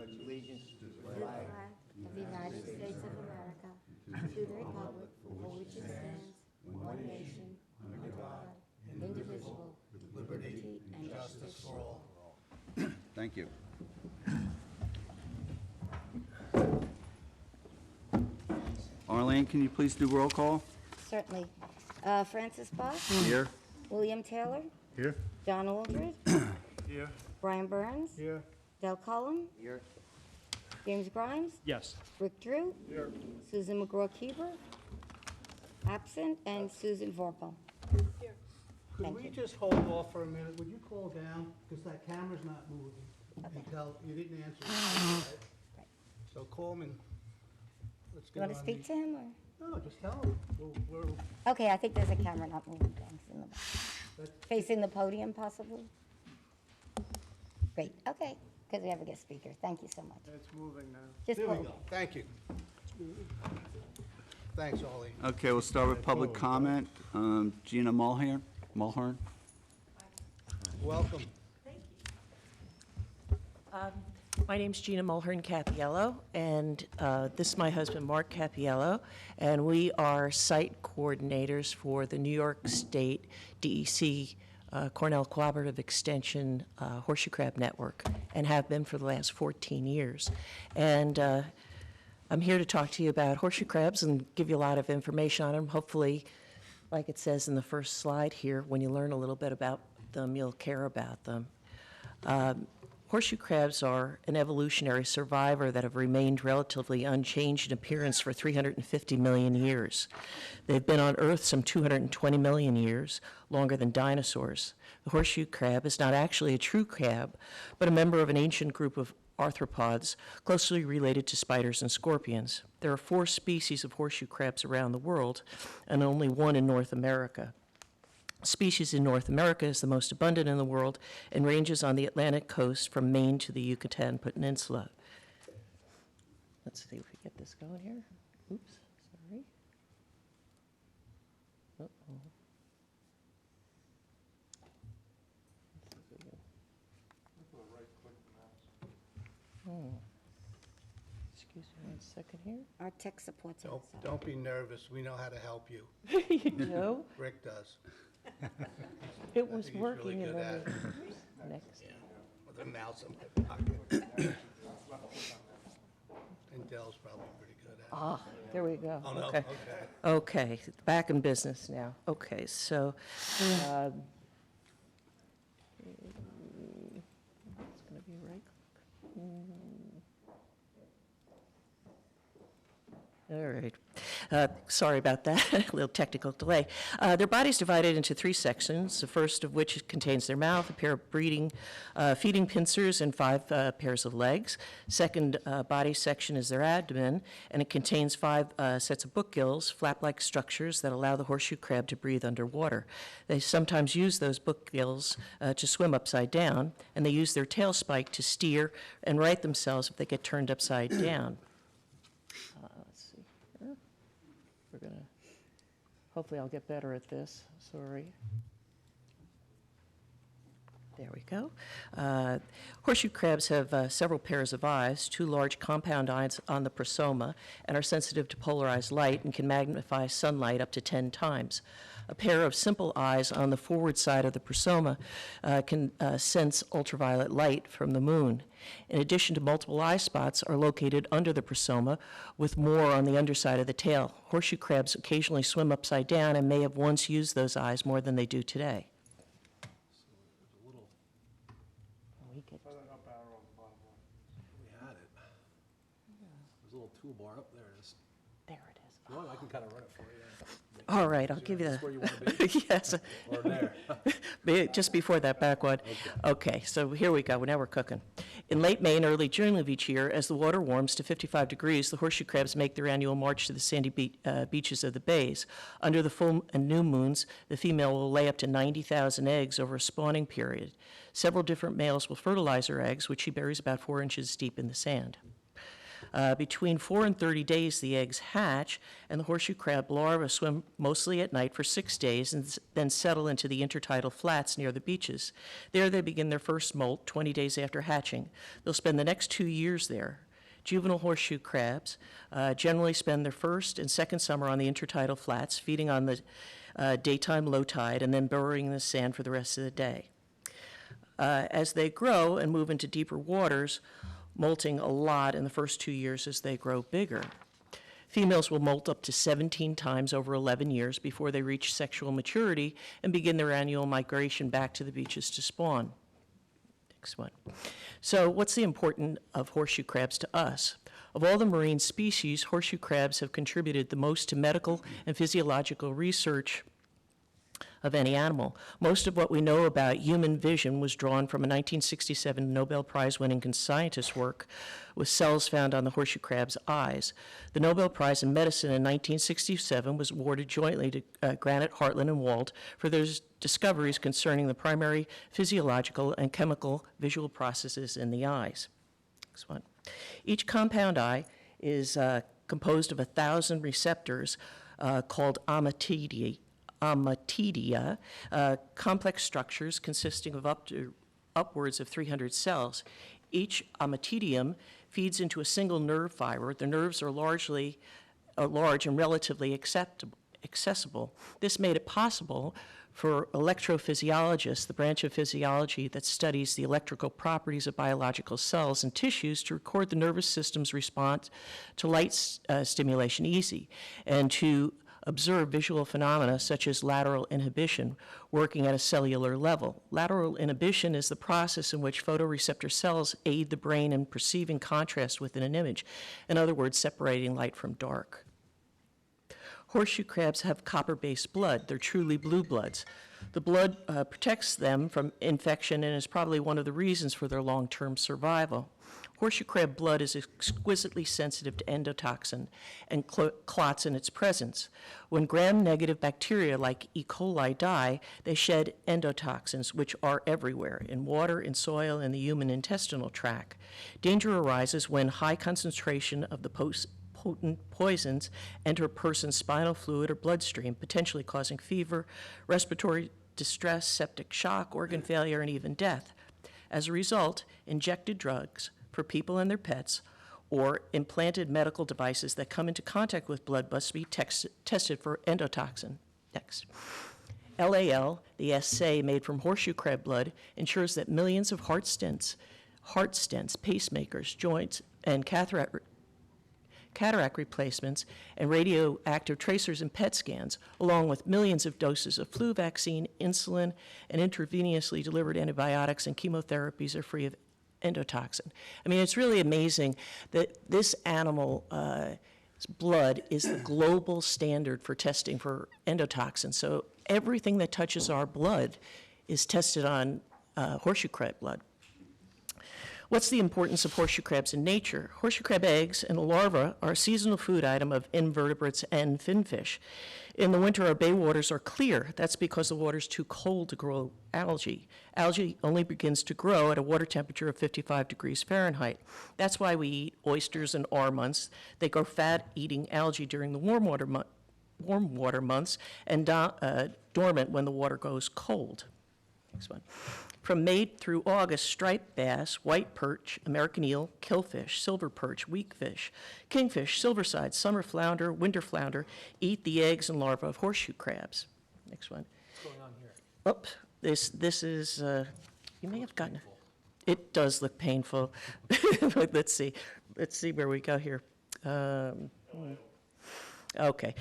allegiance to the flag of the United States of America, to the republic for which it stands, one nation, under God, indivisible, with liberty and justice for all. Thank you. Arlene, can you please do roll call? Certainly. Francis Bach? Here. William Taylor? Here. John Aldred? Here. Brian Burns? Here. Del Cullum? Here. James Grimes? Yes. Rick Drew? Here. Susan McGraw-Keeber? Absent, and Susan Vorpal. Could Thank we you. just hold off for a minute? Would you call down? Because that camera's not moving. Until you didn't answer. the phone, right? So call him and let's You get want on to speak the- to him, or? No, just tell him. We're, Okay, I think there's a camera not moving. Thanks, in the back. that's, Facing the podium, possibly? Great, okay, because we have a guest speaker. Thank you so much. It's moving now. Just there we hold go. it. Thank you. Thanks, Ollie. Okay, we'll start with public comment. Gina Mulhern. Welcome. My name's Gina Mulhern Capiello, and this is my husband, Mark Capiello, and we are site coordinators for the New York State DEC Cornell Cooperative Extension Horseshoe Crab Network, and have been for the last 14 years. And I'm here to talk to you about horseshoe crabs and give you a lot of information on them. Hopefully, like it says in the first slide here, when you learn a little bit about them, you'll care about them. Horseshoe crabs are an evolutionary survivor that have remained relatively unchanged in appearance for 350 million years. They've been on Earth some 220 million years, longer than dinosaurs. The horseshoe crab is not actually a true crab, but a member of an ancient group of arthropods closely related to spiders and scorpions. There are 4 species of horseshoe crabs around the world, and only 1 in North America. Species in North America is the most abundant in the world and ranges on the Atlantic coast from Maine to the Yucatan Peninsula. Let's see if we get this going here. Oops, sorry. Uh-oh. Let's see if we can- Oh. Excuse me 1 second here. Our tech support's Don't, outside. don't be nervous. We know how to help you. You know, Rick does. it was think he's really working and good then at we- next. Yeah. With a mouse in my pocket. And Dell's probably pretty good at it. Ah, there we go. Oh, no, Okay. okay. Okay, back in business now. Okay, so, it's gonna be right. All right. Sorry about that, a little technical delay. Their body's divided into 3 sections, the first of which contains their mouth, a pair of feeding pincers, and 5 pairs of legs. Second body section is their abdomen, and it contains 5 sets of book gills, flap-like structures that allow the horseshoe crab to breathe underwater. They sometimes use those book gills to swim upside down, and they use their tail spike to steer and right themselves if they get turned upside down. Let's see here. We're gonna, hopefully I'll get better at this, sorry. There we go. Horseshoe crabs have several pairs of eyes, 2 large compound eyes on the prosoma, and are sensitive to polarized light and can magnify sunlight up to 10 times. A pair of simple eyes on the forward side of the prosoma can sense ultraviolet light from the moon. In addition to multiple eye spots are located under the prosoma, with more on the underside of the tail. Horseshoe crabs occasionally swim upside down and may have once used those eyes more than they do today. We could- Try that up arrow on the bottom one. We had it. There's a little toolbar up there. Just, There it is. if you want, I can kind of run it for you. All right, I'll give you That's where you want to the, be? yes, Or there? just before that back one. Okay, so here we go, now we're cooking. In late May and early June of each year, as the water warms to 55 degrees, the horseshoe crabs make their annual march to the sandy beaches of the bays. Under the full and new moons, the female will lay up to 90,000 eggs over a spawning period. Several different males will fertilize her eggs, which she buries about 4 inches deep in the sand. Between 4 and 30 days, the eggs hatch, and the horseshoe crab larvae swim mostly at night for 6 days and then settle into the intertidal flats near the beaches. There they begin their first molt 20 days after hatching. They'll spend the next 2 years there. Juvenile horseshoe crabs generally spend their first and second summer on the intertidal flats, feeding on the daytime low tide and then burrowing in the sand for the rest of the day. As they grow and move into deeper waters, molting a lot in the first 2 years as they grow bigger. Females will molt up to 17 times over 11 years before they reach sexual maturity and begin their annual migration back to the beaches to spawn. Next one. So what's the importance of horseshoe crabs to us? Of all the marine species, horseshoe crabs have contributed the most to medical and physiological research of any animal. Most of what we know about human vision was drawn from a 1967 Nobel Prize-winning scientist's work with cells found on the horseshoe crab's eyes. The Nobel Prize in Medicine in 1967 was awarded jointly to Granite, Hartland, and Wald for their discoveries concerning the primary physiological and chemical visual processes in the eyes. Next one. Each compound eye is composed of 1,000 receptors called ommatidia, complex structures consisting of upwards of 300 cells. Each ommatidium feeds into a single nerve fiber. The nerves are large and relatively accessible. This made it possible for electrophysiologists, the branch of physiology that studies the electrical properties of biological cells and tissues, to record the nervous system's response to light stimulation easy, and to observe visual phenomena such as lateral inhibition working at a cellular level. Lateral inhibition is the process in which photoreceptor cells aid the brain in perceiving contrast within an image, in other words, separating light from dark. Horseshoe crabs have copper-based blood. They're truly blue bloods. The blood protects them from infection and is probably one of the reasons for their long-term survival. Horseshoe crab blood is exquisitely sensitive to endotoxin and clots in its presence. When gram-negative bacteria like E. coli die, they shed endotoxins, which are everywhere, in water, in soil, and the human intestinal tract. Danger arises when high concentration of the potent poisons enter a person's spinal fluid or bloodstream, potentially causing fever, respiratory distress, septic shock, organ failure, and even death. As a result, injected drugs for people and their pets or implanted medical devices that come into contact with blood must be tested for endotoxin. Next. LAL, the assay made from horseshoe crab blood, ensures that millions of heart stents, pacemakers, joints, and cataract replacements, and radioactive tracers and PET scans, along with millions of doses of flu vaccine, insulin, and intravenously delivered antibiotics and chemotherapies are free of endotoxin. I mean, it's really amazing that this animal blood is the global standard for testing for endotoxin. So everything that touches our blood is tested on horseshoe crab blood. What's the importance of horseshoe crabs in nature? Horseshoe crab eggs and larvae are a seasonal food item of invertebrates and finfish. In the winter, our bay waters are clear. That's because the water's too cold to grow algae. Algae only begins to grow at a water temperature of 55 degrees Fahrenheit. That's why we eat oysters in our months. They grow fat eating algae during the warm water months and dormant when the water goes cold. Next one. From May through August, striped bass, white perch, American eel, killfish, silver perch, weakfish, kingfish, silverside, summer flounder, winter flounder eat the eggs and larvae of horseshoe crabs. Next one. What's going on here? Oh, this is, you may have gotten, it does look painful. Let's see where we go here. Okay.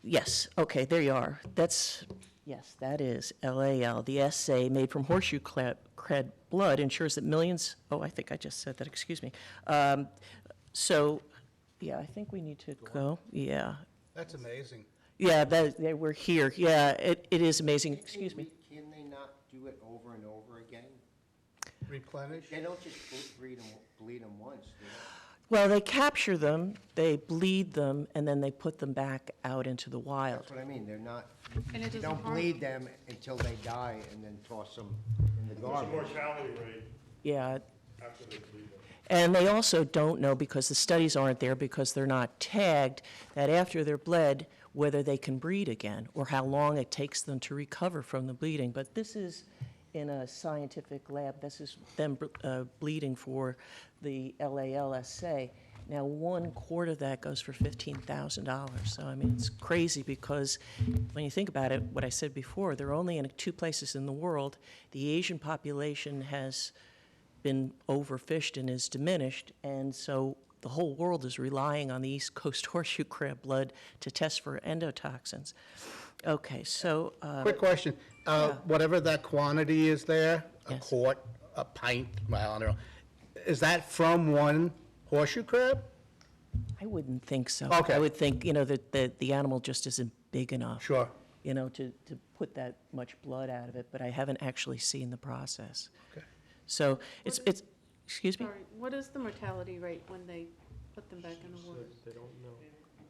Yes, okay, there you are. Yes, that is LAL. The assay made from horseshoe crab blood ensures that millions, I think I just said that, excuse me. So, yeah, I think we need to go, yeah. That's amazing. Yeah, we're here, yeah, it is amazing, excuse me. Can they not do it over and over again? Replenish? They don't just bleed them once, do they? Well, they capture them, they bleed them, and then they put them back out into the wild. That's what I mean, they're not, And it you doesn't don't harm. bleed them until they die and then toss them in the What's the garbage. mortality rate Yeah, after they bleed them? And they also don't know, because the studies aren't there, because they're not tagged, that after they're bled, whether they can breed again, or how long it takes them to recover from the bleeding. But this is in a scientific lab. This is them bleeding for the LALSA. Now, 1 quart of that goes for $15,000. So, I mean, it's crazy, because when you think about it, what I said before, they're only in 2 places in the world. The Asian population has been overfished and is diminished, and so the whole world is relying on the East Coast horseshoe crab blood to test for endotoxins. Okay, so, Quick question. Whatever that quantity is there, a Yes. quart, a pint, well, I don't know, is that from one horseshoe crab? I wouldn't think so. Okay. I would think, that the animal just isn't big enough. Sure. To put that much blood out of it, but I haven't actually seen the process. Okay. So it's, excuse me? Sorry, what is the mortality rate when they put them back in the water?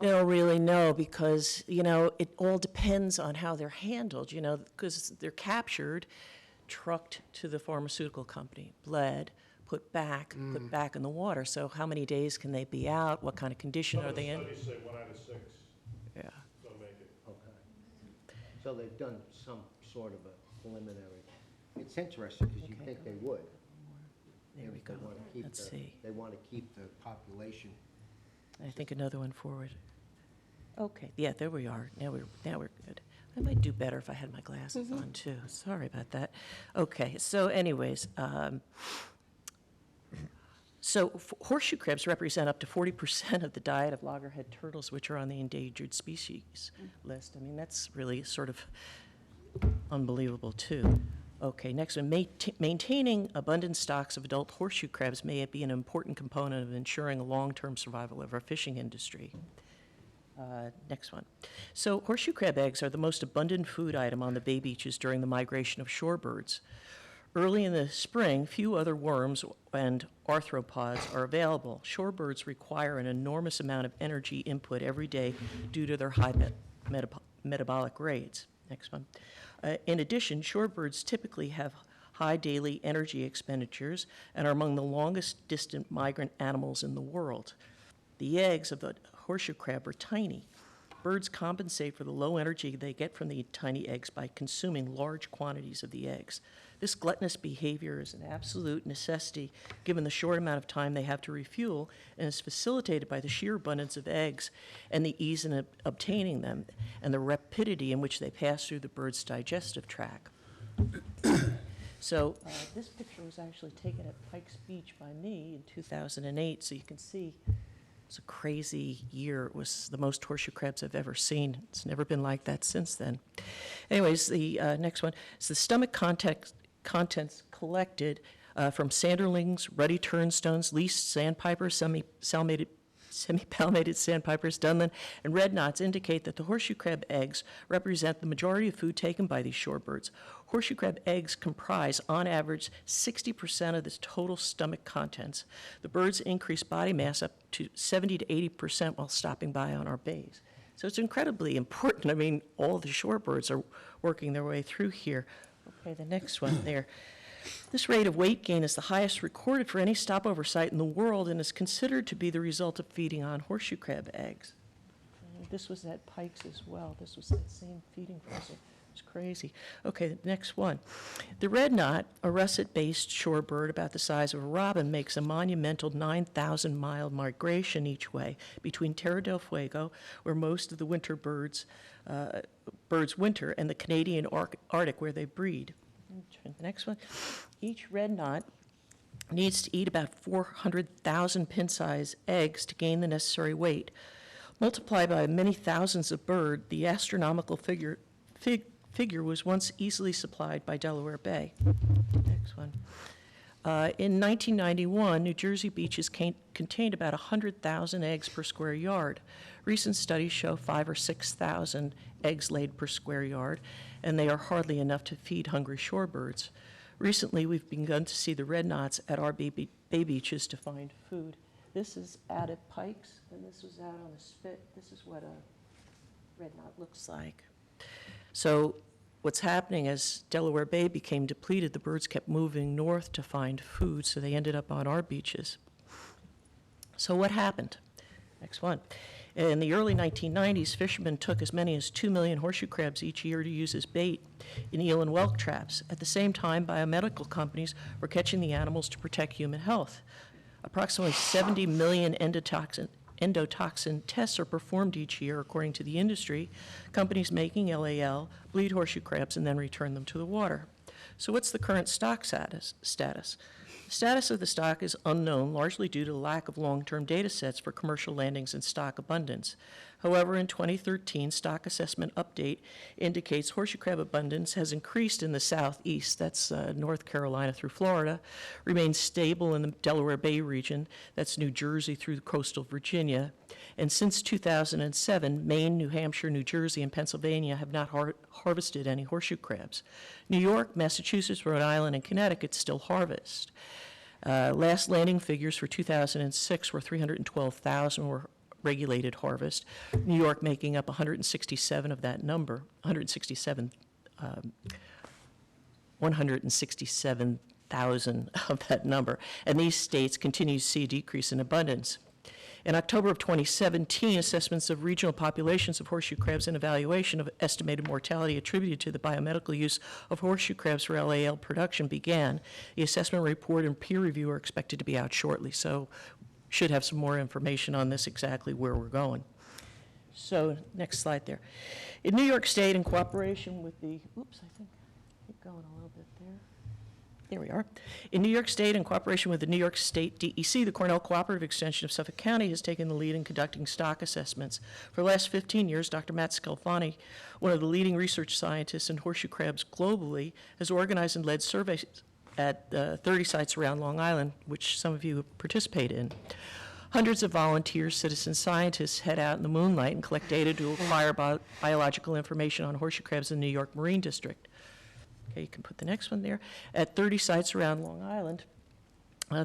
They don't really know, because, it all depends on how they're handled, because they're captured, trucked to the pharmaceutical company, bled, put back in the water. So how many days can they be out? What kind of condition are they in? Studies say 1 out of 6 Yeah. don't make it. Okay. So they've done some sort of a preliminary, it's interesting because you Okay. think they would. There we If go. they wanna keep Let's the- see. They want to keep the population. I think another one forward. Okay, yeah, there we are. Now we're good. I might do better if I had my glasses on, too. Sorry about that. Okay, so anyways, horseshoe crabs represent up to 40% of the diet of loggerhead turtles, which are on the endangered species list. I mean, that's really sort of unbelievable, too. Okay, next one. Maintaining abundant stocks of adult horseshoe crabs may be an important component of ensuring a long-term survival of our fishing industry. Next one. So horseshoe crab eggs are the most abundant food item on the bay beaches during the migration of shorebirds. Early in the spring, few other worms and arthropods are available. Shorebirds require an enormous amount of energy input every day due to their high metabolic rates. Next one. In addition, shorebirds typically have high daily energy expenditures and are among the longest distant migrant animals in the world. The eggs of the horseshoe crab are tiny. Birds compensate for the low energy they get from the tiny eggs by consuming large quantities of the eggs. This gluttonous behavior is an absolute necessity given the short amount of time they have to refuel, and is facilitated by the sheer abundance of eggs and the ease in obtaining them and the rapidity in which they pass through the bird's digestive tract. So this picture was actually taken at Pikes Beach by me in 2008, so you can see it's a crazy year. It was the most horseshoe crabs I've ever seen. It's never been like that since then. Anyways, the next one is the stomach contents collected from sanderlings, ruddy turnstones, least sandpipers, semi-palmated sandpipers, dunlin, and red knots indicate that the horseshoe crab eggs represent the majority of food taken by these shorebirds. Horseshoe crab eggs comprise, on average, 60% of the total stomach contents. The birds increase body mass up to 70 to 80% while stopping by on our bays. So it's incredibly important. I mean, all the shorebirds are working their way through here. Okay, the next one there. This rate of weight gain is the highest recorded for any stopover site in the world and is considered to be the result of feeding on horseshoe crab eggs. And this was at Pikes as well. This was that same feeding vessel. It's crazy. Okay, the next one. The red knot, a russet-based shorebird about the size of a robin, makes a monumental 9,000-mile migration each way between Terra del Fuego, where most of the winter birds winter, and the Canadian Arctic, where they breed. The next one. Each red knot needs to eat about 400,000 pin-size eggs to gain the necessary weight. Multiplied by many thousands of birds, the astronomical figure was once easily supplied by Delaware Bay. Next one. In 1991, New Jersey beaches contained about 100,000 eggs per square yard. Recent studies show 5,000 or 6,000 eggs laid per square yard, and they are hardly enough to feed hungry shorebirds. Recently, we've begun to see the red knots at our bay beaches to find food. This is out at Pikes, and this was out on the spit. This is what a red knot looks like. So what's happening as Delaware Bay became depleted, the birds kept moving north to find food, so they ended up on our beaches. So what happened? Next one. In the early 1990s, fishermen took as many as 2 million horseshoe crabs each year to use as bait in eel and whelk traps. At the same time, biomedical companies were catching the animals to protect human health. Approximately 70 million endotoxin tests are performed each year, according to the industry. Companies making LAL bleed horseshoe crabs and then return them to the water. So what's the current stock status? The status of the stock is unknown, largely due to the lack of long-term data sets for commercial landings and stock abundance. However, in 2013, stock assessment update indicates horseshoe crab abundance has increased in the southeast, that's North Carolina through Florida, remains stable in the Delaware Bay region, that's New Jersey through coastal Virginia, and since 2007, Maine, New Hampshire, New Jersey, and Pennsylvania have not harvested any horseshoe crabs. New York, Massachusetts, Rhode Island, and Connecticut still harvest. Last landing figures for 2006 were 312,000 were regulated harvest, New York making up 167 of that number, 167,000 of that number, and these states continue to see a decrease in abundance. In October of 2017, assessments of regional populations of horseshoe crabs and evaluation of estimated mortality attributed to the biomedical use of horseshoe crabs for LAL production began. The assessment report and peer review are expected to be out shortly, so should have some more information on this, exactly where we're going. So next slide there. In New York State, in cooperation with the, oops, I think, keep going a little bit there. There we are. In New York State, in cooperation with the New York State DEC, the Cornell Cooperative Extension of Suffolk County has taken the lead in conducting stock assessments. For the last 15 years, Dr. Matt Scalfani, one of the leading research scientists in horseshoe crabs globally, has organized and led surveys at 30 sites around Long Island, which some of you participate in. Hundreds of volunteers, citizen scientists head out in the moonlight and collect data to acquire biological information on horseshoe crabs in the New York Marine District. Okay, you can put the next one there. At 30 sites around Long Island,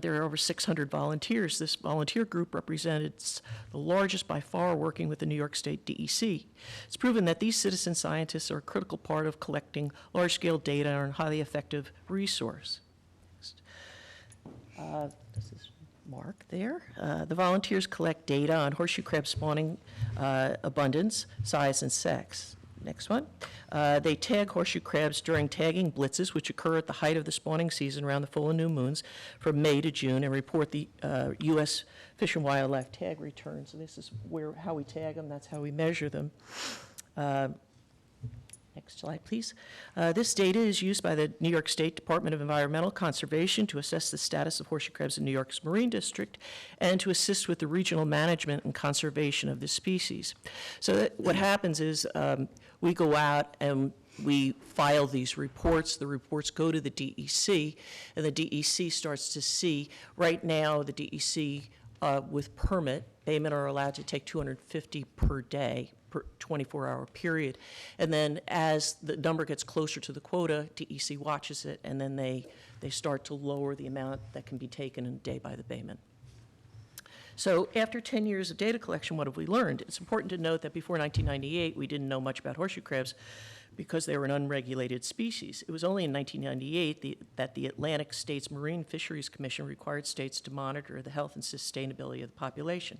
there are over 600 volunteers. This volunteer group represents the largest by far working with the New York State DEC. It's proven that these citizen scientists are a critical part of collecting large-scale data and a highly effective resource. This is Mark there. The volunteers collect data on horseshoe crab spawning abundance, size, and sex. Next one. They tag horseshoe crabs during tagging blitzes, which occur at the height of the spawning season around the full and new moons from May to June, and report the U.S. Fish and Wildlife tag returns. So this is how we tag them. That's how we measure them. Next slide, please. This data is used by the New York State Department of Environmental Conservation to assess the status of horseshoe crabs in New York's Marine District and to assist with the regional management and conservation of the species. So what happens is we go out and we file these reports. The reports go to the DEC, and the DEC starts to see. Right now, the DEC, with permit, baymen are allowed to take 250 per day, per 24-hour period. And then as the number gets closer to the quota, DEC watches it, and then they start to lower the amount that can be taken in a day by the baymen. So after 10 years of data collection, what have we learned? It's important to note that before 1998, we didn't know much about horseshoe crabs because they were an unregulated species. It was only in 1998 that the Atlantic States Marine Fisheries Commission required states to monitor the health and sustainability of the population.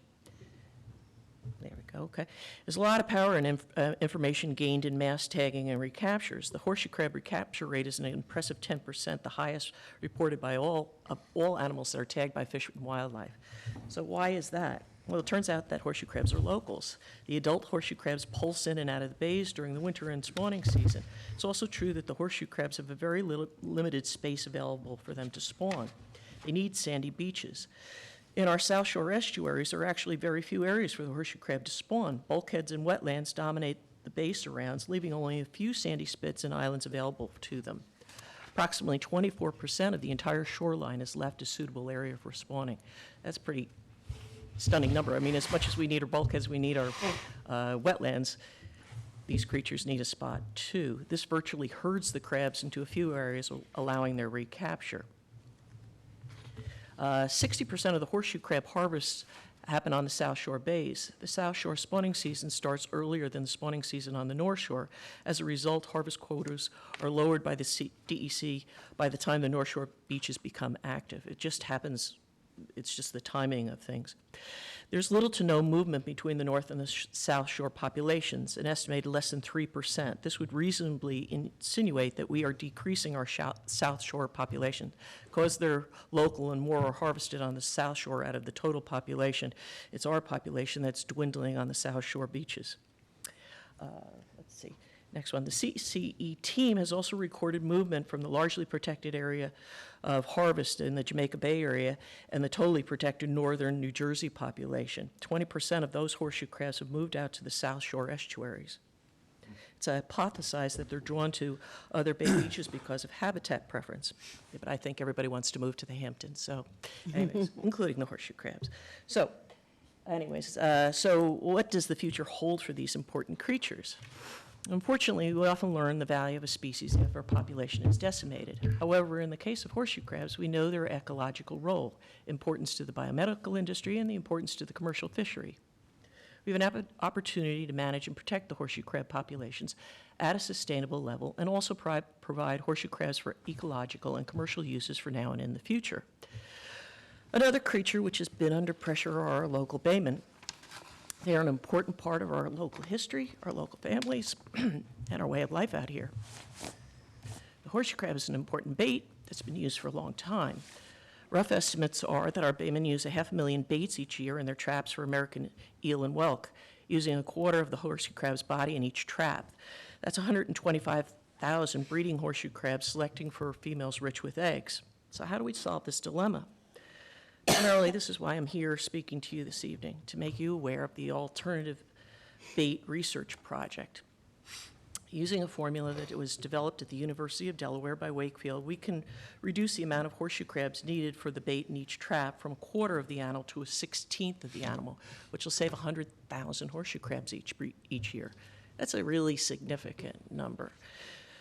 There we go, okay. There's a lot of power and information gained in mass tagging and recaptures. The horseshoe crab recapture rate is an impressive 10%, the highest reported by all animals that are tagged by Fish and Wildlife. So why is that? Well, it turns out that horseshoe crabs are locals. The adult horseshoe crabs pulse in and out of the bays during the winter and spawning season. It's also true that the horseshoe crabs have a very limited space available for them to spawn. They need sandy beaches. In our South Shore estuaries, there are actually very few areas for the horseshoe crab to spawn. Bulkheads and wetlands dominate the bay surrounds, leaving only a few sandy spits and islands available to them. Approximately 24% of the entire shoreline is left a suitable area for spawning. That's a pretty stunning number. I mean, as much as we need our bulkheads, we need our wetlands, these creatures need a spot too. This virtually herds the crabs into a few areas, allowing their recapture. 60% of the horseshoe crab harvests happen on the South Shore bays. The South Shore spawning season starts earlier than the spawning season on the North Shore. As a result, harvest quotas are lowered by the DEC by the time the North Shore beaches become active. It just happens it's just the timing of things. There's little to no movement between the north and the south shore populations, an estimated less than 3%. This would reasonably insinuate that we are decreasing our south shore population. Because they're local and more are harvested on the south shore out of the total population, it's our population that's dwindling on the south shore beaches. Let's see. Next one, the CCE team has also recorded movement from the largely protected area of harvest in the Jamaica Bay area and the totally protected northern New Jersey population. 20% of those horseshoe crabs have moved out to the South Shore estuaries. It's hypothesized that they're drawn to other bay beaches because of habitat preference. Yeah, but I think everybody wants to move to the Hamptons, so anyways, including the horseshoe crabs. So anyways, so what does the future hold for these important creatures? Unfortunately, we often learn the value of a species if our population is decimated. However, in the case of horseshoe crabs, we know their ecological role, importance to the biomedical industry, and the importance to the commercial fishery. We have an opportunity to manage and protect the horseshoe crab populations at a sustainable level and also provide horseshoe crabs for ecological and commercial uses for now and in the future. Another creature which has been under pressure are our local baymen. They are an important part of our local history, our local families, and our way of life out here. The horseshoe crab is an important bait that's been used for a long time. Rough estimates are that our baymen use 500,000 baits each year in their traps for American eel and whelk, using a quarter of the horseshoe crab's body in each trap. That's 125,000 breeding horseshoe crabs selecting for females rich with eggs. So how do we solve this dilemma? Primarily, this is why I'm here speaking to you this evening, to make you aware of the alternative bait research project. Using a formula that was developed at the University of Delaware by Wakefield, we can reduce the amount of horseshoe crabs needed for the bait in each trap from a quarter of the animal to a 16th of the animal, which will save 100,000 horseshoe crabs each year. That's a really significant number.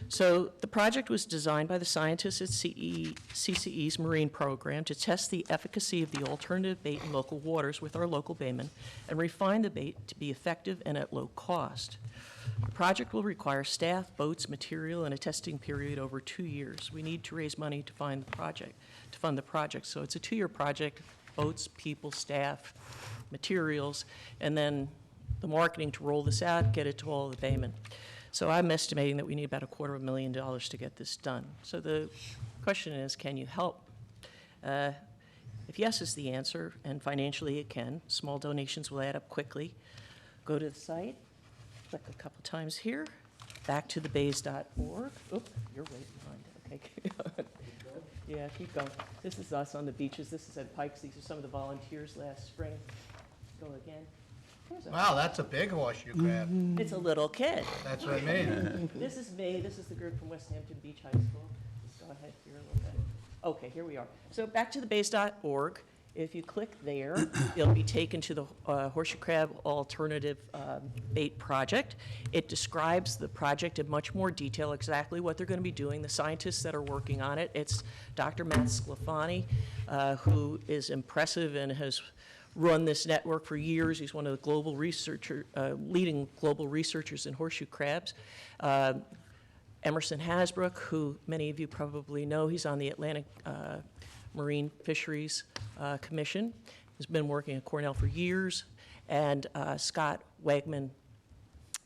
So the project was designed by the scientists at CCE's marine program to test the efficacy of the alternative bait in local waters with our local baymen and refine the bait to be effective and at low cost. The project will require staff, boats, material, and a testing period over 2 years. We need to raise money to fund the project. So it's a 2-year project, boats, people, staff, materials, and then the marketing to roll this out, get it to all the baymen. So I'm estimating that we need about $250,000 to get this done. So the question is, can you help? If yes is the answer, and financially it can, small donations will add up quickly. Go to the site, click a couple times here, back to thebays.org. Oop, you're way behind. Okay. Yeah, keep going. This is us on the beaches. This is at Pikes. These are some of the volunteers last spring. Go again. Wow, that's a big horseshoe crab. It's a little kid. That's what I mean. This is me. This is the group from West Hampton Beach High School. Let's go ahead here a little bit. Okay, here we are. So back to thebays.org. If you click there, you'll be taken to the Horseshoe Crab Alternative Bait Project. It describes the project in much more detail, exactly what they're going to be doing, the scientists that are working on it. It's Dr. Matt Sclafani, who is impressive and has run this network for years. He's one of the leading global researchers in horseshoe crabs. Emerson Hasbrook, who many of you probably know, he's on the Atlantic Marine Fisheries Commission, has been working at Cornell for years, and Scott Wegman,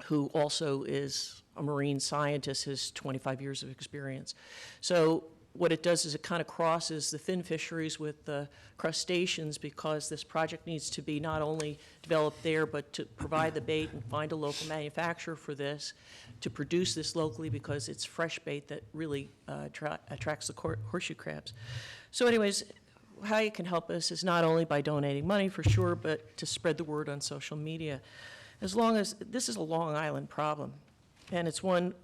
who also is a marine scientist, has 25 years of experience. So what it does is it kind of crosses the fin fisheries with the crustaceans, because this project needs to be not only developed there, but to provide the bait and find a local manufacturer for this, to produce this locally, because it's fresh bait that really attracts the horseshoe crabs. So anyways, how you can help us is not only by donating money for sure, but to spread the word on social media. As long as this is a Long Island problem, and it's one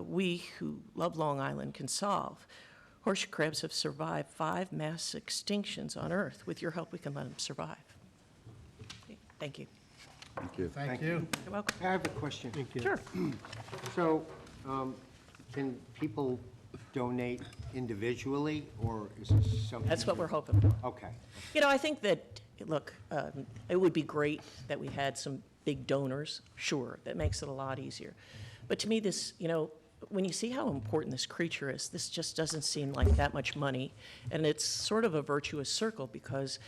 we who love Long Island can solve. Horseshoe crabs have survived 5 mass extinctions on Earth. With your help, we can let them survive. Okay, thank you. Thank you. Thank you. You're welcome. I have a question. Sure. So, can people donate individually, or is this something? That's what we're hoping for. Okay. You know, I think that, look, it would be great that we had some big donors, sure, that makes it a lot easier. But to me, this, you know, when you see how important this creature is, this just doesn't seem like that much money. And it's sort of a virtuous circle because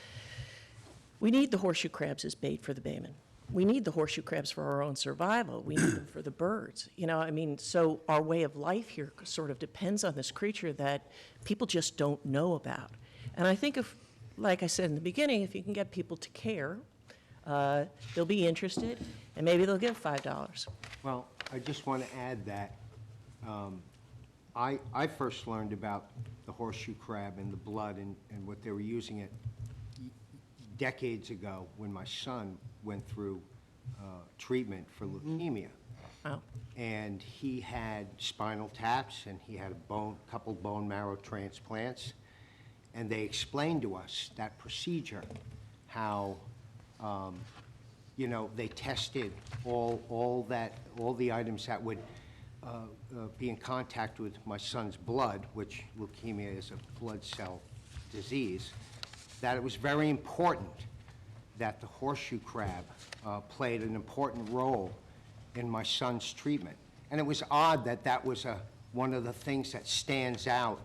we need the horseshoe crabs as bait for the baymen. We need the horseshoe crabs for our own survival. We need them for the birds. You know, I mean, so our way of life here sort of depends on this creature that people just don't know about. And I think if, like I said in the beginning, if you can get people to care, they'll be interested, and maybe they'll give $5. Well, I just want to add that I first learned about the horseshoe crab and the blood and what they were using it decades ago when my son went through treatment for leukemia. Wow. And he had spinal taps, and he had a couple bone marrow transplants. And they explained to us that procedure, how, you know, they tested all the items that would be in contact with my son's blood, which leukemia is a blood cell disease, that it was very important that the horseshoe crab played an important role in my son's treatment. And it was odd that that was one of the things that stands out,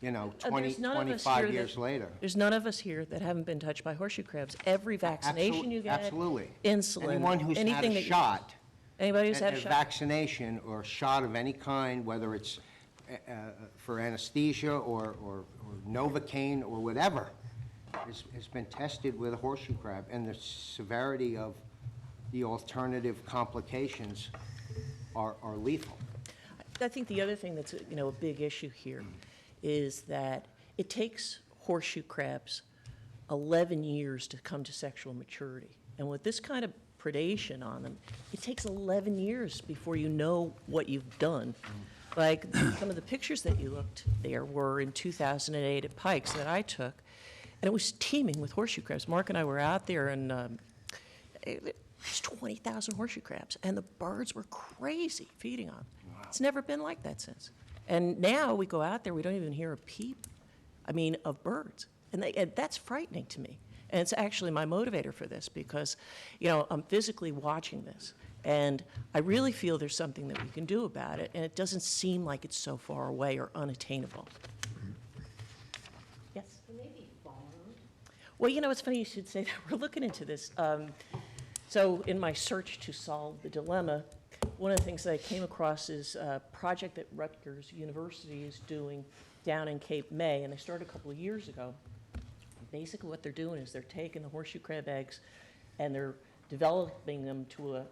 you know, 25 years later. There's none of us here that haven't been touched by horseshoe crabs. Every vaccination you get, Absolutely. insulin, Anyone who's had anything a that you- shot, Anybody who's had a shot? vaccination or a shot of any kind, whether it's for anesthesia or Novocaine or whatever, has been tested with a horseshoe crab, and the severity of the alternative complications are lethal. I think the other thing that's, you know, a big issue here is that it takes horseshoe crabs 11 years to come to sexual maturity. And with this kind of predation on them, it takes 11 years before you know what you've done. Like some of the pictures that you looked there were in 2008 at Pikes that I took, and it was teeming with horseshoe crabs. Mark and I were out there, and there's 20,000 horseshoe crabs, and the birds were crazy feeding on them. Wow. It's never been like that since. And now we go out there, we don't even hear a peep, of birds. And that's frightening to me. And it's actually my motivator for this because, you know, I'm physically watching this. And I really feel there's something that we can do about it, and it doesn't seem like it's so far away or unattainable. Yes? Can they be farmed? Well, you know, it's funny you should say that. We're looking into this. So in my search to solve the dilemma, one of the things that I came across is a project that Rutgers University is doing down in Cape May, and they started a couple of years ago. Basically what they're doing is they're taking the horseshoe crab eggs and they're developing them to a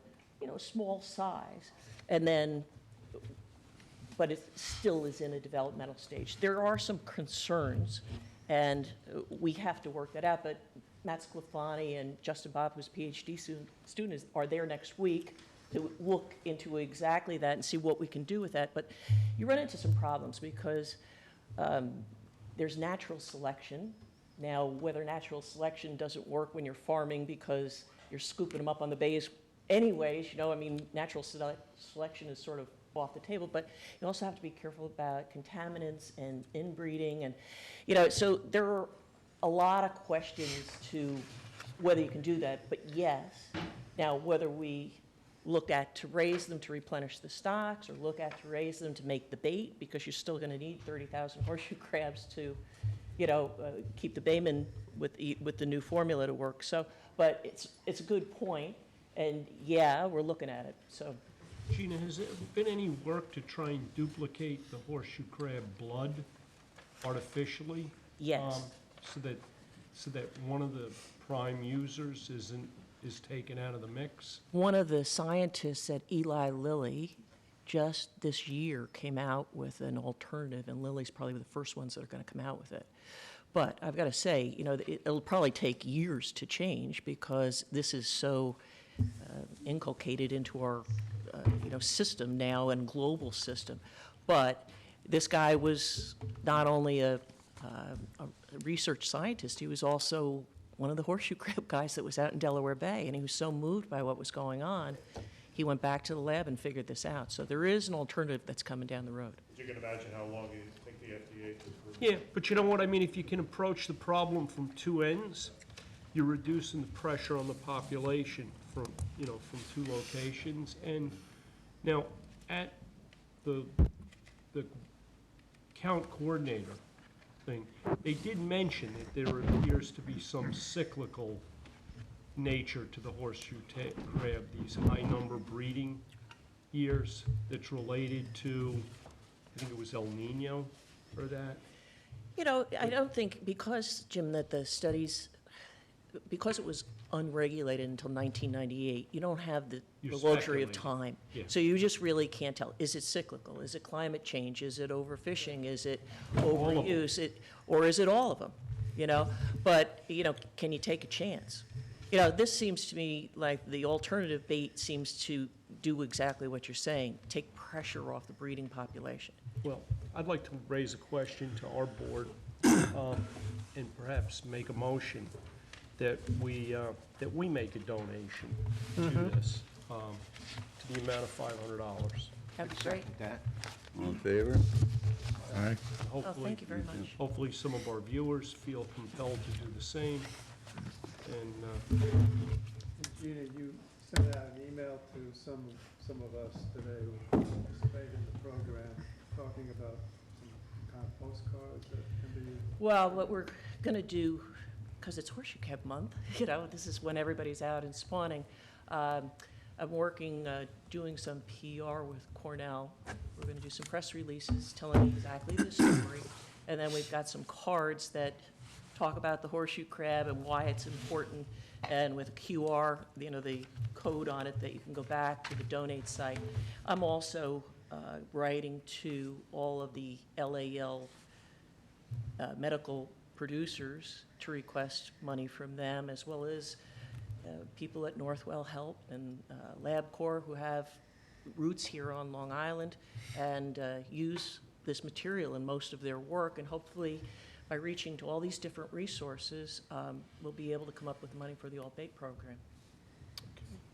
small size, and then, but it still is in a developmental stage. There are some concerns, and we have to work that out, but Matt Sclafani and Justin Bob, who's a PhD student, are there next week to look into exactly that and see what we can do with that. But you run into some problems because there's natural selection. Now, whether natural selection doesn't work when you're farming because you're scooping them up on the bays anyways, natural selection is sort of off the table, but you also have to be careful about contaminants and inbreeding, and, so there are a lot of questions to whether you can do that, but yes. Now, whether we look at to raise them to replenish the stocks or look at to raise them to make the bait, because you're still going to need 30,000 horseshoe crabs to, keep the baymen with the new formula to work. So, but it's a good point, and yeah, we're looking at it. So, Gina, has there been any work to try and duplicate the horseshoe crab blood artificially? yes. So that one of the prime users is taken out of the mix? One of the scientists at Eli Lilly just this year came out with an alternative, and Lilly's probably the first ones that are going to come out with it. But I've got to say, it'll probably take years to change because this is so inculcated into our, system now and global system. But this guy was not only a research scientist, he was also one of the horseshoe crab guys that was out in Delaware Bay, and he was so moved by what was going on, he went back to the lab and figured this out. So there is an alternative that's coming down the road. You can imagine how long you think the FDA could approve. Yeah, but you know what I mean? If you can approach the problem from two ends, you're reducing the pressure on the population from two locations. And now, at the count coordinator thing, they did mention that there appears to be some cyclical nature to the horseshoe crab, these high number breeding years that's related to, I think it was El Nino or that. You know, I don't think, because, Jim, that the studies, because it was unregulated until 1998, you don't have the You're luxury of speculating. time. Yeah. So you just really can't tell. Is it cyclical? Is it climate change? Is it overfishing? Is it overuse? Or is it all of them? You know, but, you know, can you take a chance? You know, this seems to me like the alternative bait seems to do exactly what you're saying, take pressure off the breeding population. Well, I'd like to raise a question to our board, and perhaps make a motion that we make a donation to this, to the amount of $500. That'd be great. That, All in favor? Aye. Oh, Hopefully, thank you very much. hopefully some of our viewers feel compelled to do the same. And, Gina, you sent out an email to some of us today who participate in the program, talking about some kind of postcards that can be. Well, what we're going to do, because it's Horseshoe Crab Month, you know, this is when everybody's out and spawning. I'm working, doing some PR with Cornell. We're going to do some press releases telling exactly the story. And then we've got some cards that talk about the horseshoe crab and why it's important, and with a QR, you know, the code on it that you can go back to the donate site. I'm also writing to all of the LAL medical producers to request money from them, as well as people at Northwell Help and LabCorp who have roots here on Long Island and use this material in most of their work, and hopefully by reaching to all these different resources, we'll be able to come up with money for the All Bait program.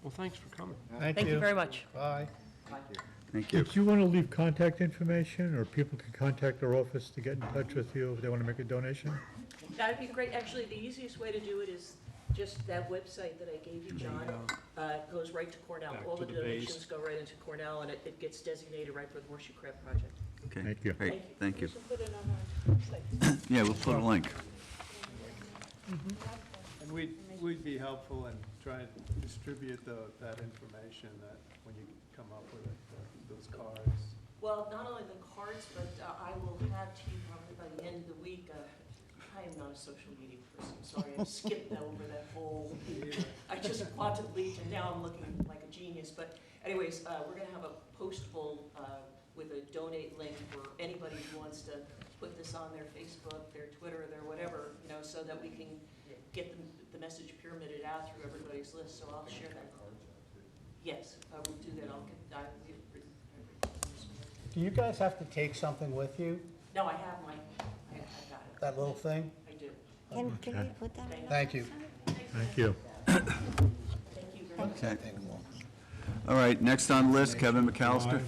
well, thanks for coming. Thank you very much. Bye. Thank you. Did you want to leave contact information, or people can contact our office to get in touch with you if they want to make a donation? That'd be great. Actually, the easiest way to do it is just that website that I gave you, John. It goes right to Cornell. Back All to the the base. donations go right into Cornell, and it gets designated right for the Horseshoe Crab Project. Okay, Thank you. great, thank you. Put it on our website. Yeah, we'll put a link. And we'd be helpful in trying to distribute that information that when you come up with it, those cards. Well, not only the cards, but I will have to you probably by the end of the week. I am not a social media person, sorry, I skipped over that whole, I just wanted to leave, and now I'm looking like a genius. But anyways, we're gonna have a postable with a donate link for anybody who wants to put this on their Facebook, their Twitter, their whatever, you know, so that we can get the message pyramided out through everybody's list. So I'll share that. Yes, I will do that. Do you guys have to take something with you, No, I have my, I got it. that little thing? I do. Can you put that on? Thank you. Thank you. Thank you very much. Okay. All right, next on the list, Kevin McAllister.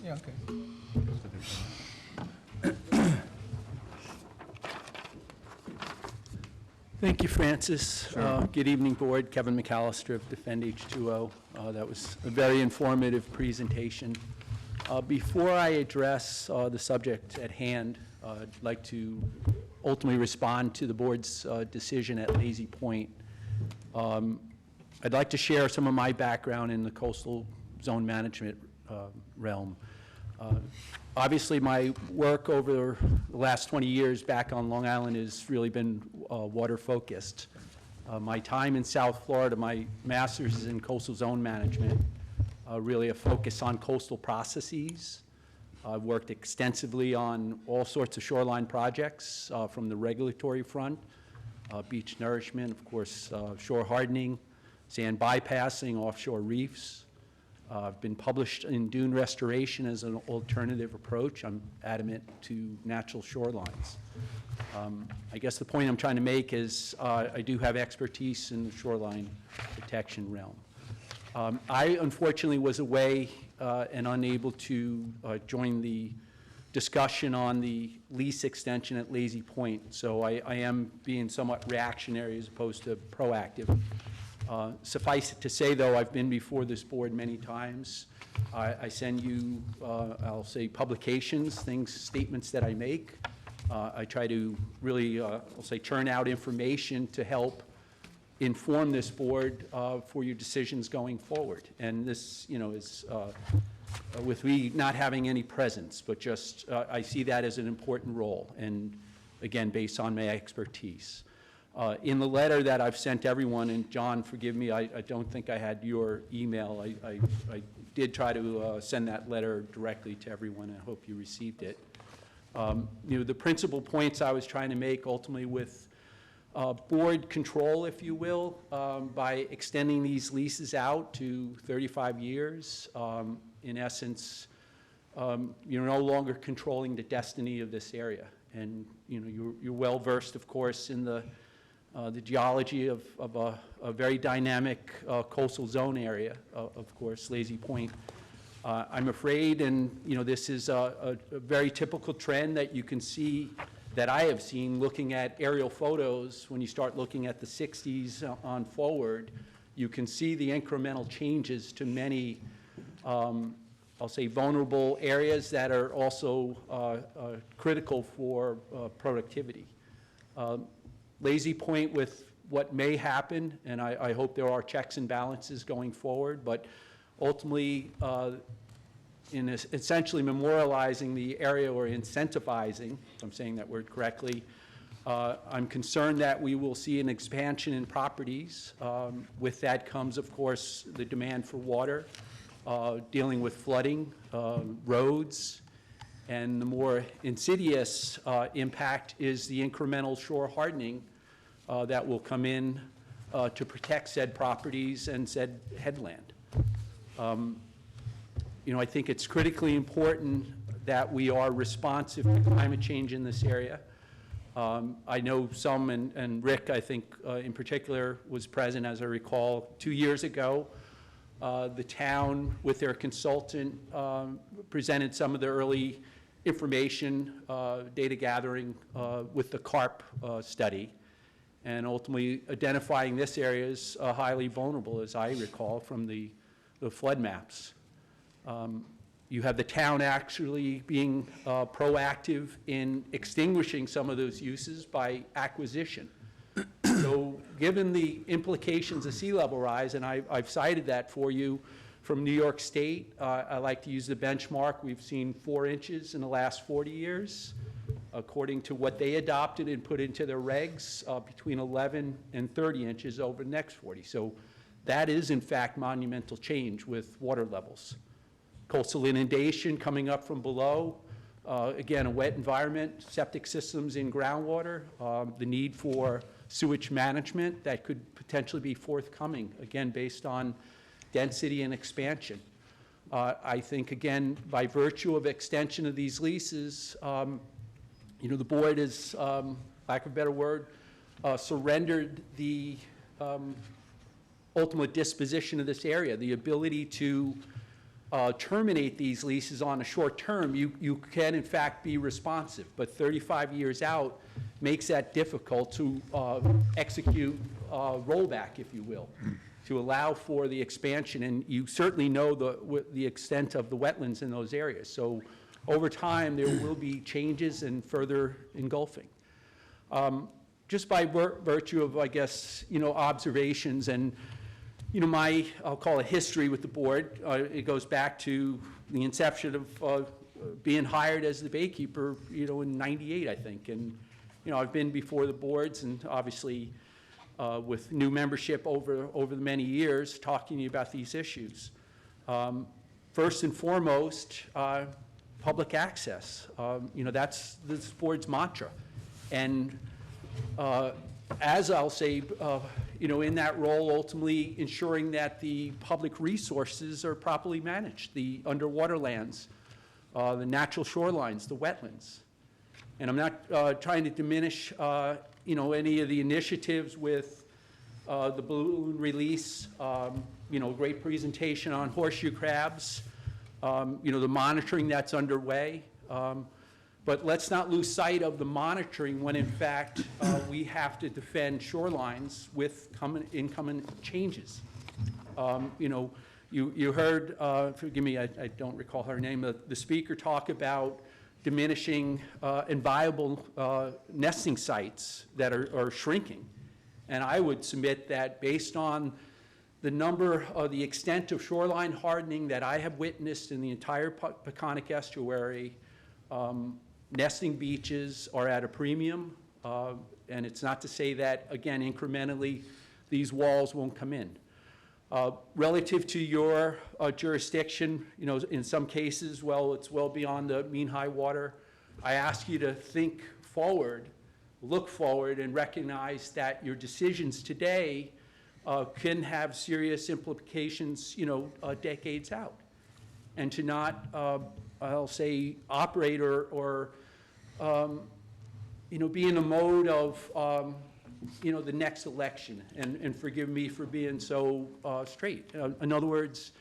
Yeah, okay. Thank you, Francis. Good evening, Board. Kevin McAllister of Defend H2O. That was a very informative presentation. Before I address the subject at hand, I'd like to ultimately respond to the Board's decision at Lazy Point. I'd like to share some of my background in the coastal zone management realm. Obviously, my work over the last 20 years back on Long Island has really been water-focused. My time in South Florida, my master's is in coastal zone management, really a focus on coastal processes. I've worked extensively on all sorts of shoreline projects from the regulatory front, beach nourishment, of course, shore hardening, sand bypassing, offshore reefs. I've been published in dune restoration as an alternative approach. I'm adamant to natural shorelines. I guess the point I'm trying to make is I do have expertise in the shoreline protection realm. I unfortunately was away and unable to join the discussion on the lease extension at Lazy Point, so I am being somewhat reactionary as opposed to proactive. Suffice it to say, though, I've been before this board many times. I send you, I'll say, publications, statements that I make. I try to really, I'll say, churn out information to help inform this board for your decisions going forward. And this, is with me not having any presence, but just I see that as an important role, and again, based on my expertise. In the letter that I've sent everyone, and John, forgive me, I don't think I had your email. I did try to send that letter directly to everyone, and I hope you received it. The principal points I was trying to make ultimately with board control, if you will, by extending these leases out to 35 years. In essence, you're no longer controlling the destiny of this area. And you're well versed, of course, in the geology of a very dynamic coastal zone area, of course, Lazy Point. I'm afraid, and this is a very typical trend that you can see, that I have seen looking at aerial photos. When you start looking at the 60s on forward, you can see the incremental changes to many, I'll say, vulnerable areas that are also critical for productivity. Lazy Point, with what may happen, and I hope there are checks and balances going forward, but ultimately, in essentially memorializing the area or incentivizing, if I'm saying that word correctly, I'm concerned that we will see an expansion in properties. With that comes, of course, the demand for water, dealing with flooding, roads, and the more insidious impact is the incremental shore hardening that will come in to protect said properties and said headland. I think it's critically important that we are responsive to climate change in this area. I know some, and Rick, I think, in particular, was present, as I recall, 2 years ago. The town, with their consultant, presented some of the early information, data gathering with the CARP study, and ultimately identifying this area as highly vulnerable, as I recall, from the flood maps. You have the town actually being proactive in extinguishing some of those uses by acquisition. So given the implications of sea level rise, and I've cited that for you from New York State, I like to use the benchmark. We've seen 4 inches in the last 40 years, according to what they adopted and put into their regs, between 11 and 30 inches over the next 40. So that is, in fact, monumental change with water levels. Coastal inundation coming up from below, again, a wet environment, septic systems in groundwater, the need for sewage management that could potentially be forthcoming, again, based on density and expansion. I think, again, by virtue of extension of these leases, the board is, lack of a better word, surrendered the ultimate disposition of this area, the ability to terminate these leases on a short term. You can, in fact, be responsive, but 35 years out makes that difficult to execute rollback, if you will, to allow for the expansion, and you certainly know the extent of the wetlands in those areas. So over time, there will be changes and further engulfing. Just by virtue of, I guess, observations and, my, I'll call it history with the board, it goes back to the inception of being hired as the baykeeper, in '98, I think. And, I've been before the boards and obviously with new membership over the many years, talking to you about these issues. First and foremost, public access. That's this board's mantra. And as I'll say, in that role, ultimately ensuring that the public resources are properly managed, the underwater lands, the natural shorelines, the wetlands. And I'm not trying to diminish, any of the initiatives with the balloon release, great presentation on horseshoe crabs, the monitoring that's underway. But let's not lose sight of the monitoring when in fact we have to defend shorelines with incoming changes. You know, you heard, forgive me, I don't recall her name, the speaker talk about diminishing and viable nesting sites that are shrinking. And I would submit that based on the number, the extent of shoreline hardening that I have witnessed in the entire Peconic estuary, nesting beaches are at a premium, and it's not to say that, again, incrementally, these walls won't come in. Relative to your jurisdiction, you know, in some cases, well, it's well beyond the mean high water. I ask you to think forward, look forward, and recognize that your decisions today can have serious implications, you know, decades out. And to not, I'll say, operate or you know, be in a mode of, you know, the next election, and forgive me for being so straight. In other words,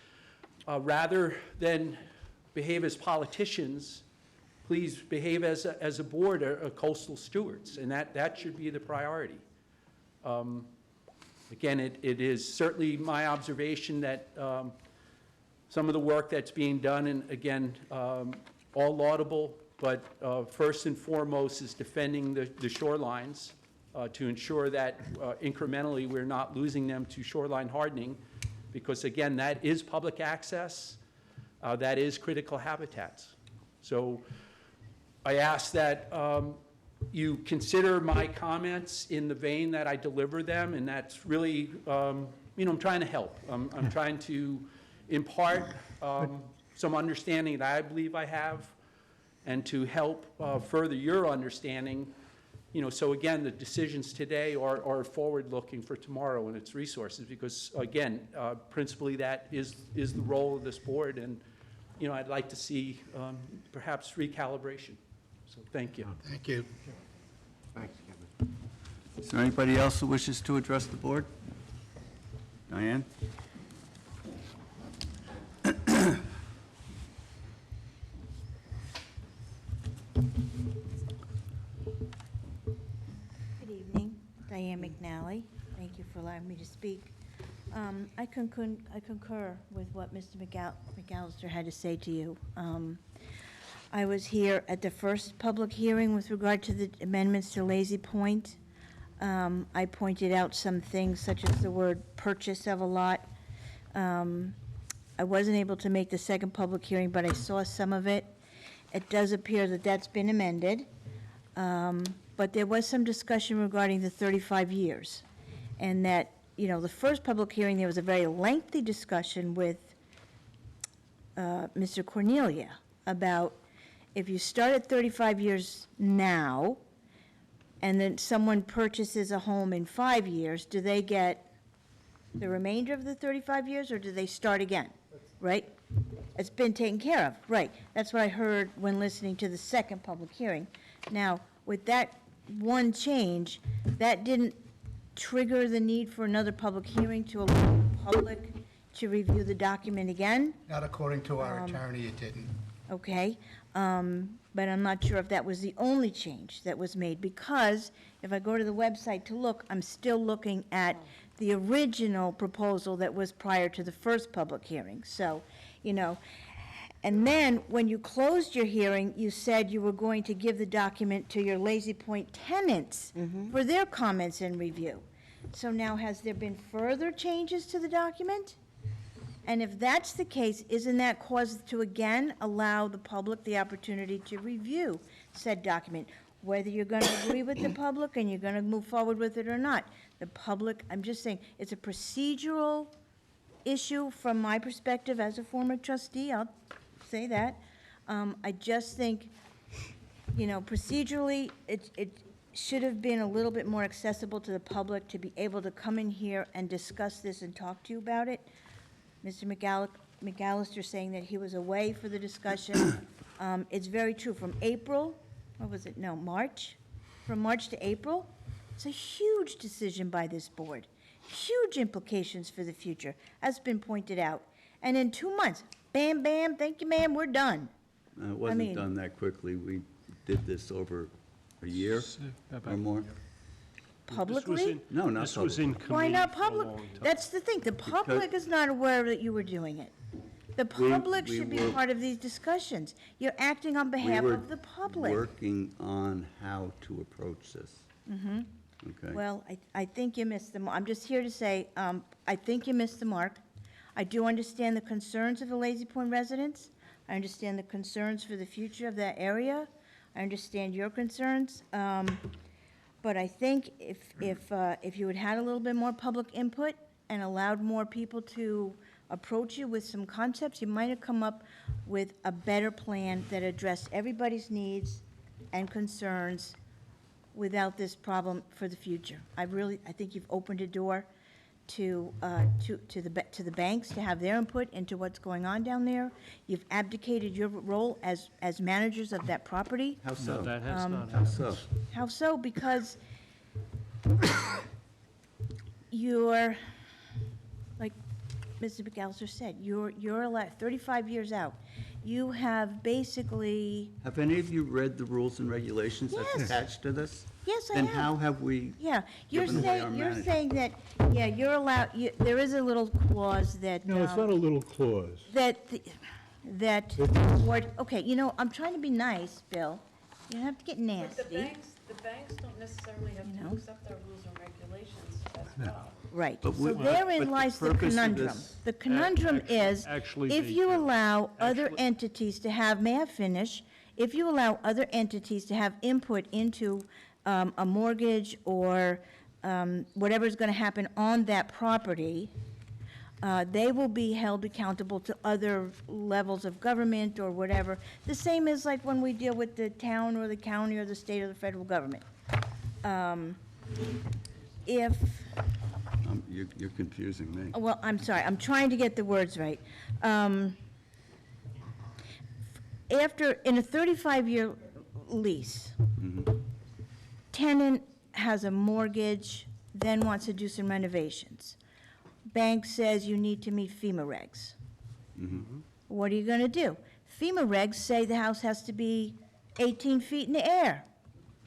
rather than behave as politicians, please behave as a board of coastal stewards, and that should be the priority. Again, it is certainly my observation that some of the work that's being done, and again, all laudable, but first and foremost is defending the shorelines to ensure that incrementally we're not losing them to shoreline hardening, because again, that is public access, that is critical habitats. So I ask that you consider my comments in the vein that I deliver them, and that's really, you know, I'm trying to help. I'm trying to impart some understanding that I believe I have, and to help further your understanding, you know, so again, the decisions today are forward-looking for tomorrow and its resources, because again, principally that is the role of this board, and, you know, I'd like to see perhaps recalibration. So thank you. Thank you. Thanks, Kevin. Is there anybody else who wishes to address the board? Diane? Good evening, Diane McNally. Thank you for allowing me to speak. I concur with what Mr. McAllister had to say to you. I was here at the first public hearing with regard to the amendments to Lazy Point. I pointed out some things such as the word purchase of a lot. I wasn't able to make the second public hearing, but I saw some of it. It does appear that that's been amended. But there was some discussion regarding the 35 years. And that, you know, the first public hearing, there was a very lengthy discussion with Mr. Cornelia about if you start at 35 years now, and then someone purchases a home in 5 years, do they get the remainder of the 35 years, or do they start again, right? It's been taken care of, right. That's what I heard when listening to the second public hearing. Now, with that one change, that didn't trigger the need for another public hearing to allow the public to review the document again? Not according to our attorney, it didn't. Okay, but I'm not sure if that was the only change that was made, because if I go to the website to look, I'm still looking at the original proposal that was prior to the first public hearing. So, you know, and then when you closed your hearing, you said you were going to give the document to your Lazy Point tenants for their comments and review. So now, has there been further changes to the document? And if that's the case, isn't that cause to again allow the public the opportunity to review said document, whether you're going to agree with the public and you're going to move forward with it or not? The public, I'm just saying, it's a procedural issue from my perspective as a former trustee, I'll say that. I just think, you know, procedurally, it should have been a little bit more accessible to the public to be able to come in here and discuss this and talk to you about it. Mr. McAllister saying that he was away for the discussion. It's very true. From April, what was it? No, March. From March to April, it's a huge decision by this board. Huge implications for the future, as been pointed out. And in 2 months, bam, bam, thank you, ma'am, we're done. It wasn't done that quickly. We did this over a year or more? Publicly? No, not This was in Why committee not for a public? long time. That's the thing, the public is not aware that you were doing it. The public we should be were- part of these discussions. You're acting on behalf of the public. Working on how to approach this. Okay. Well, I think you missed the, I'm just here to say, I think you missed the mark. I do understand the concerns of the Lazy Point residents. I understand the concerns for the future of that area. I understand your concerns. But I think if you had had a little bit more public input and allowed more people to approach you with some concepts, you might have come up with a better plan that addressed everybody's needs and concerns without this problem for the future. I think you've opened a door to the banks to have their input into what's going on down there. You've abdicated your role as managers of that property. How No, so? that has not How happened. so? How so? Because you're, like Mr. McAllister said, you're 35 years out. You have basically, Have any of you read the rules and regulations that's Yes. attached to this? yes, I Then have. how have we, Yeah, you're given away our saying, you're management? saying that, yeah, you're allowed, there is a little clause that. No, it's not a little clause. That, okay, I'm trying to be nice, Bill. You don't have to get But nasty. the banks don't necessarily have You to know? accept our rules and regulations as well. Right, But so we- but therein the lies the purpose of conundrum. this- The conundrum is, actually, if they you do. allow other Actually- entities to have, may I finish? If you allow other entities to have input into a mortgage or whatever's going to happen on that property, they will be held accountable to other levels of government or whatever. The same as like when we deal with the town or the county or the state or the federal government. If, You're confusing me. well, I'm sorry, I'm trying to get the words right. In a 35-year lease, tenant has a mortgage, then wants to do some renovations. Bank says you need to meet FEMA regs. What are you gonna do? FEMA regs say the house has to be 18 feet in the air.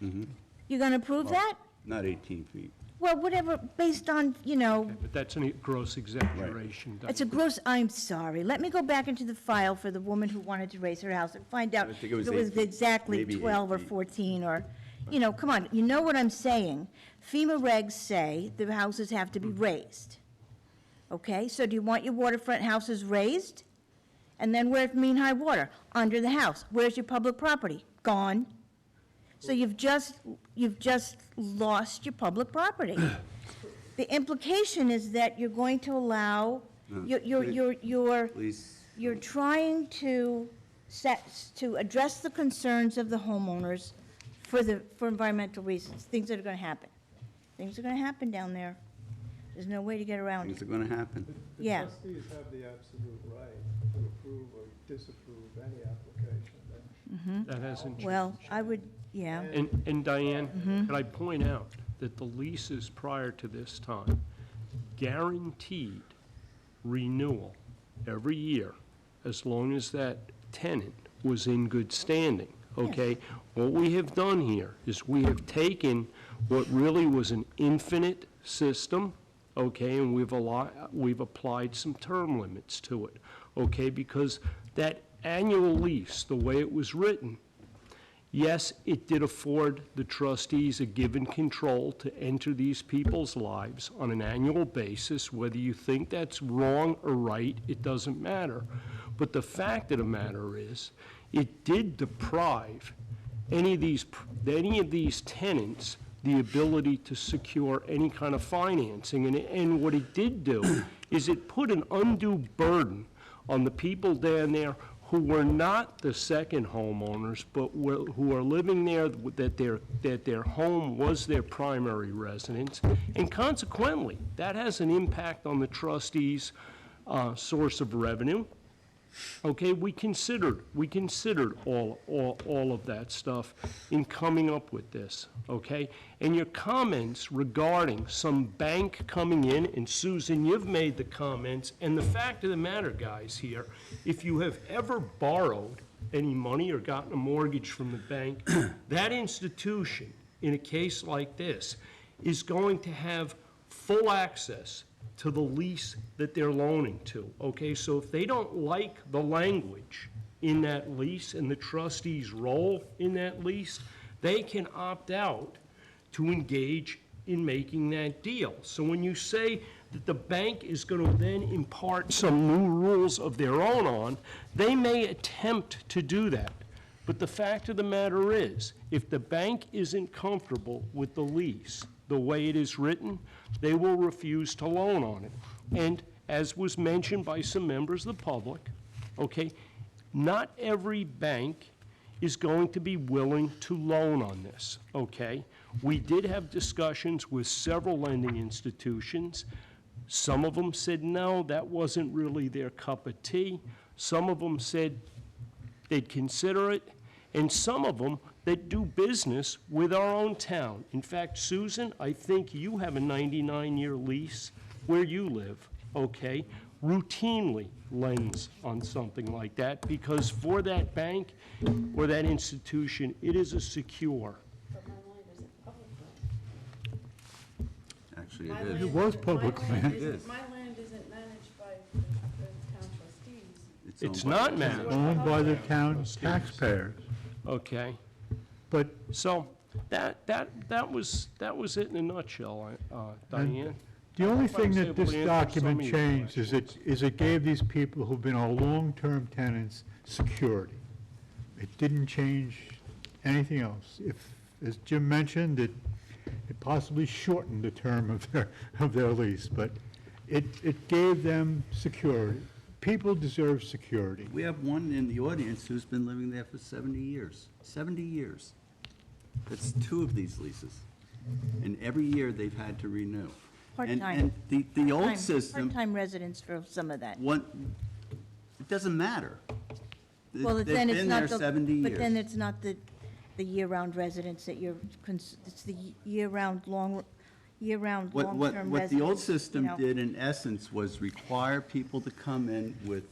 You gonna approve that? Not 18 feet. Well, whatever, based on, But that's a gross exaggeration. it's a gross, I'm sorry. Let me go back into the file for the woman who wanted to raise her house and find out I if think it was it was 18, exactly maybe 12 or 18. 14 or, come on, you know what I'm saying. FEMA regs say the houses have to be raised. Okay, so do you want your waterfront houses raised? And then where's mean high water? Under the house. Where's your public property? Gone. So you've just lost your public property. The implication is that you're going to allow, Please, you're trying to address the concerns of the homeowners for environmental reasons, things that are gonna happen. Things are gonna happen down there. There's no way to get around things it. are going to happen. The Yeah. trustees have the absolute right to approve or disapprove any application. That hasn't changed. Well, I would, yeah. And Diane, can I point out that the leases prior to this time guaranteed renewal every year as long as that tenant was in good standing, okay? What we have done here is we have taken what really was an infinite system, okay, and we've applied some term limits to it, okay? Because that annual lease, the way it was written, yes, it did afford the trustees a given control to enter these people's lives on an annual basis. Whether you think that's wrong or right, it doesn't matter. But the fact of the matter is, it did deprive any of these tenants the ability to secure any kind of financing. And what it did do is it put an undue burden on the people down there who were not the second homeowners, but who are living there, that their home was their primary residence. And consequently, that has an impact on the trustees' source of revenue. Okay, we considered all of that stuff in coming up with this, okay? And your comments regarding some bank coming in, and Susan, you've made the comments, and the fact of the matter, guys, here, if you have ever borrowed any money or gotten a mortgage from the bank, that institution, in a case like this, is going to have full access to the lease that they're loaning to, okay? So if they don't like the language in that lease and the trustee's role in that lease, they can opt out to engage in making that deal. So when you say that the bank is going to then impart some new rules of their own on, they may attempt to do that. But the fact of the matter is, if the bank isn't comfortable with the lease, the way it is written, they will refuse to loan on it. And as was mentioned by some members of the public, okay, not every bank is going to be willing to loan on this, okay? We did have discussions with several lending institutions. Some of them said no, that wasn't really their cup of tea. Some of them said they'd consider it, and some of them that do business with our own town. In fact, Susan, I think you have a 99-year lease where you live, okay? Routinely lends on something like that because for that bank or that institution, it is a secure. But my land isn't public land. Actually, My it land is. It was isn't- public my land. It is. My land isn't managed by the town trustees. It's owned by not the managed. Owned by the town taxpayers. Okay, But so that was it in a nutshell, Diane. the only thing I was that able this to answer document some of your changed is it gave these people who've been our long-term tenants security. It didn't change anything else. If, as Jim mentioned, it possibly shortened the term of their lease, but it gave them security. People deserve security. We have one in the audience who's been living there for 70 years. 70 years. That's 2 of these leases. And every year they've had to renew. Part-time. And the old system, Part-time residents for some of that. it doesn't matter. Well, They've then it's been not there the- 70 But then years. it's not the year-round residents that it's the year-round, year-round, long-term residents. What the old you system know. did in essence was require people to come in with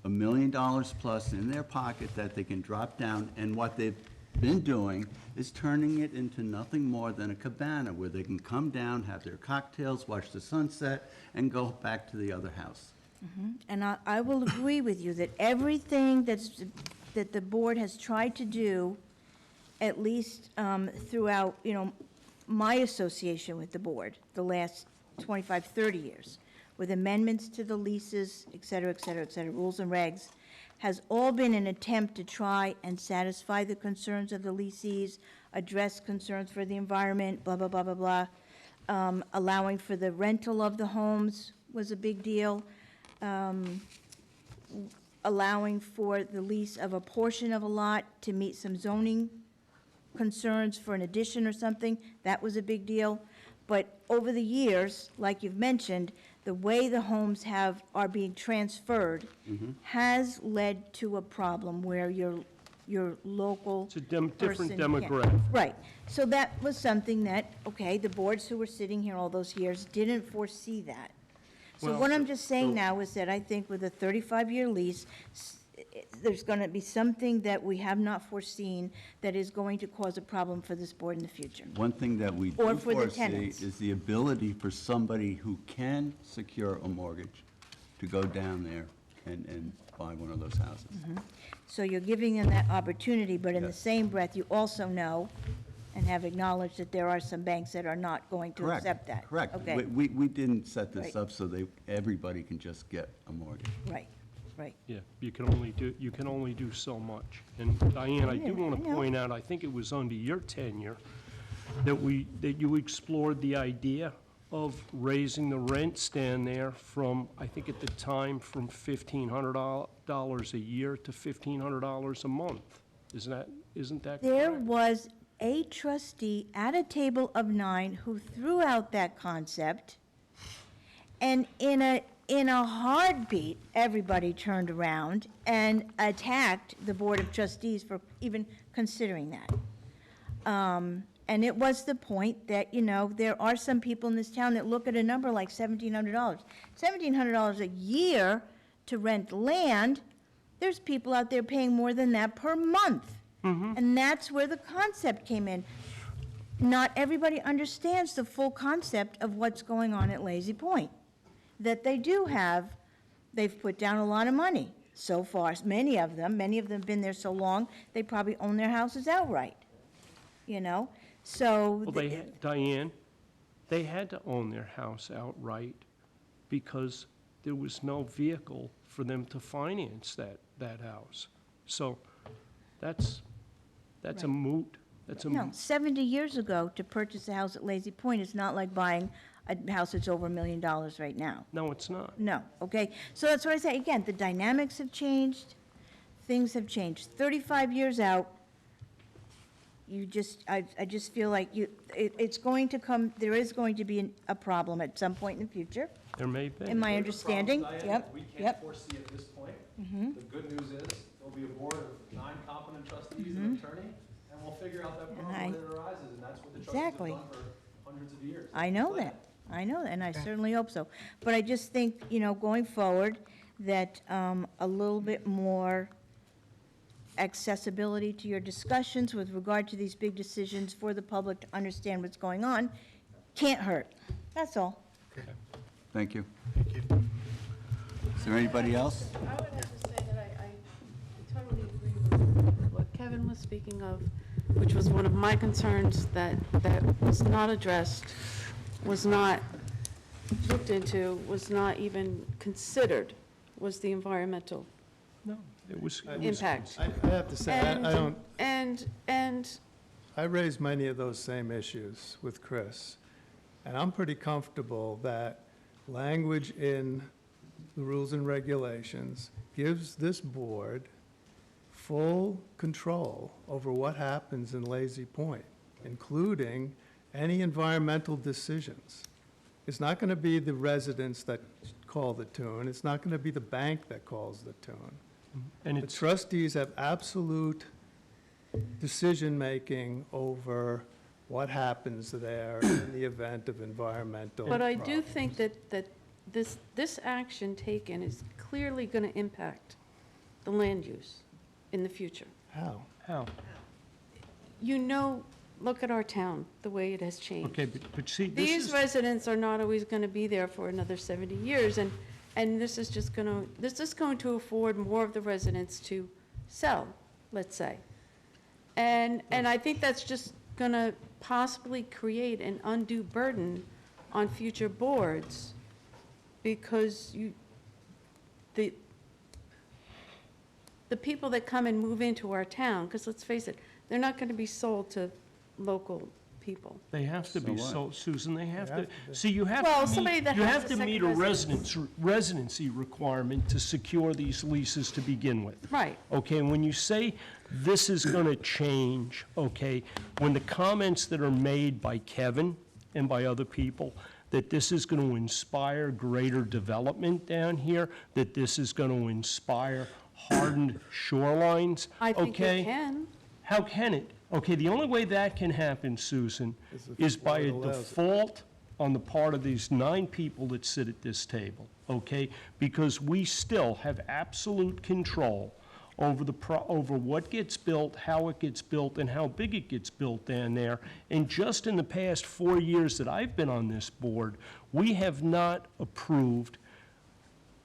$1 million plus in their pocket that they can drop down, and what they've been doing is turning it into nothing more than a cabana where they can come down, have their cocktails, watch the sunset, and go back to the other house. And I will agree with you that everything that the board has tried to do, at least throughout, my association with the board, the last 25, 30 years, with amendments to the leases, et cetera, rules and regs, has all been an attempt to try and satisfy the concerns of the lessees, address concerns for the environment, blah, blah, blah, blah, blah. Allowing for the rental of the homes was a big deal. Allowing for the lease of a portion of a lot to meet some zoning concerns for an addition or something, that was a big deal. But over the years, like you've mentioned, the way the homes are being transferred has led to a problem where your local It's a different person can't- demographic. Right. So that was something that, okay, the boards who were sitting here all those years didn't foresee that. So what I'm just saying now is that I think with a 35-year lease, there's going to be something that we have not foreseen that is going to cause a problem for this board in the future. One thing that we Or do for the foresee tenants. is the ability for somebody who can secure a mortgage to go down there and buy one of those houses. So you're giving them that opportunity, but in the Yes. same breath, you also know and have acknowledged that there are some banks that are not going to Correct, accept that. correct. Okay, We didn't set this Right. up so everybody can just get a mortgage. right, right. Yeah, you can only do so much. And Diane, I do want I to know. point out, I think it was under your tenure that you explored the idea of raising the rent stand there from, I think at the time, from $1,500 a year to $1,500 a month. Isn't that There correct? was a trustee at a table of 9 who threw out that concept, and in a heartbeat, everybody turned around and attacked the Board of Trustees for even considering that. And it was the point that, there are some people in this town that look at a number like $1,700. $1,700 a year to rent land there's people out there paying more than that per month. And that's where the concept came in. Not everybody understands the full concept of what's going on at Lazy Point. That they do have, they've put down a lot of money so far, many of them have been there so long, they probably own their houses outright, you know? So. Well, Diane, they had to own their house outright because there was no vehicle for them to finance that house. So that's a moot, No, 70 years ago, to purchase a house at Lazy Point is not like buying a house that's over $1 million right now. No, it's not. No, okay? So that's what I say, again, the dynamics have changed, things have changed. 35 years out, I just feel like it's going to come, there is going to be a problem at some point in the future, There may be. in my understanding. Diane, Yep, we can't yep. foresee at this point. The good news is, there'll be a board of 9 competent trustees and an attorney, and we'll figure out that problem when it arises, and that's what the trustees have Exactly. done for hundreds of years. I know that, and I certainly hope so. But I just think, going forward, that a little bit more accessibility to your discussions with regard to these big decisions for the public to understand what's going on can't hurt. That's all. Thank you. Is there anybody else? I would have to say that I totally agree with what Kevin was speaking of, which was one of my concerns that was not addressed, was not looked into, was not even considered, was the environmental No, it was. impact. I have to say, I don't, And I raised many of those same issues with Chris, and I'm pretty comfortable that language in the rules and regulations gives this board full control over what happens in Lazy Point, including any environmental decisions. It's not going to be the residents that call the tune. It's not going to be the bank that calls the tune. And The it's, trustees have absolute decision-making over what happens there in the event of environmental But I do problems. think that this action taken is clearly going to impact the land use in the future. How? how? Look at our town, the way it has changed. Okay, but see, this These is, residents are not always going to be there for another 70 years, and this is just going to afford more of the residents to sell, let's say. And I think that's just going to possibly create an undue burden on future boards, because the people that come and move into our town, because let's face it, they're not going to be sold to local people. they have to be, So so, Susan, they have They to, have to be. see, you have Well, to somebody meet, that you has have a to meet a second residence. residency requirement to secure these leases to begin with. Right. Okay, and when you say this is gonna change, okay, when the comments that are made by Kevin and by other people, that this is gonna inspire greater development down here, that this is gonna inspire hardened shorelines, I think okay? it can. How can it? Okay, the only way that can happen, Susan, is by a Florida allows it. default on the part of these 9 people that sit at this table, okay? Because we still have absolute control over over what gets built, how it gets built, and how big it gets built down there. And just in the past 4 years that I've been on this board, we have not approved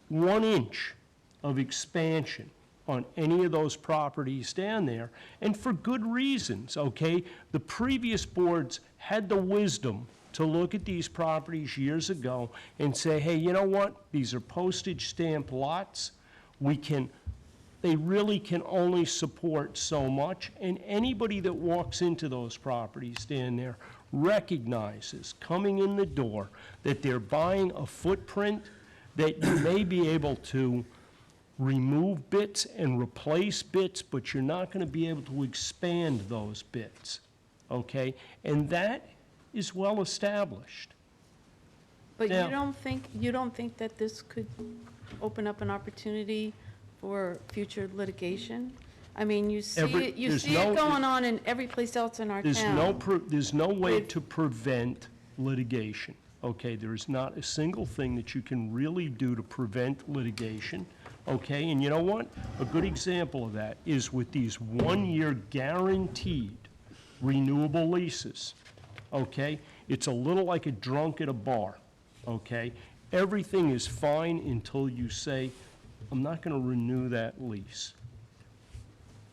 1 inch of expansion on any of those properties down there, and for good reasons, okay? The previous boards had the wisdom to look at these properties years ago and say, hey, you know what? These are postage stamp lots. They really can only support so much, and anybody that walks into those properties down there recognizes, coming in the door, that they're buying a footprint that you may be able to remove bits and replace bits, but you're not going to be able to expand those bits, okay? And that is well established. But Now- you don't think that this could open up an opportunity for future litigation? I mean, you see there's it no- going on in every place else in our town. There's no way With- to prevent litigation, okay? There is not a single thing that you can really do to prevent litigation, Okay, and you know what? A good example of that is with these one-year guaranteed renewable leases, okay? It's a little like a drunk at a bar, okay? Everything is fine until you say, I'm not gonna renew that lease,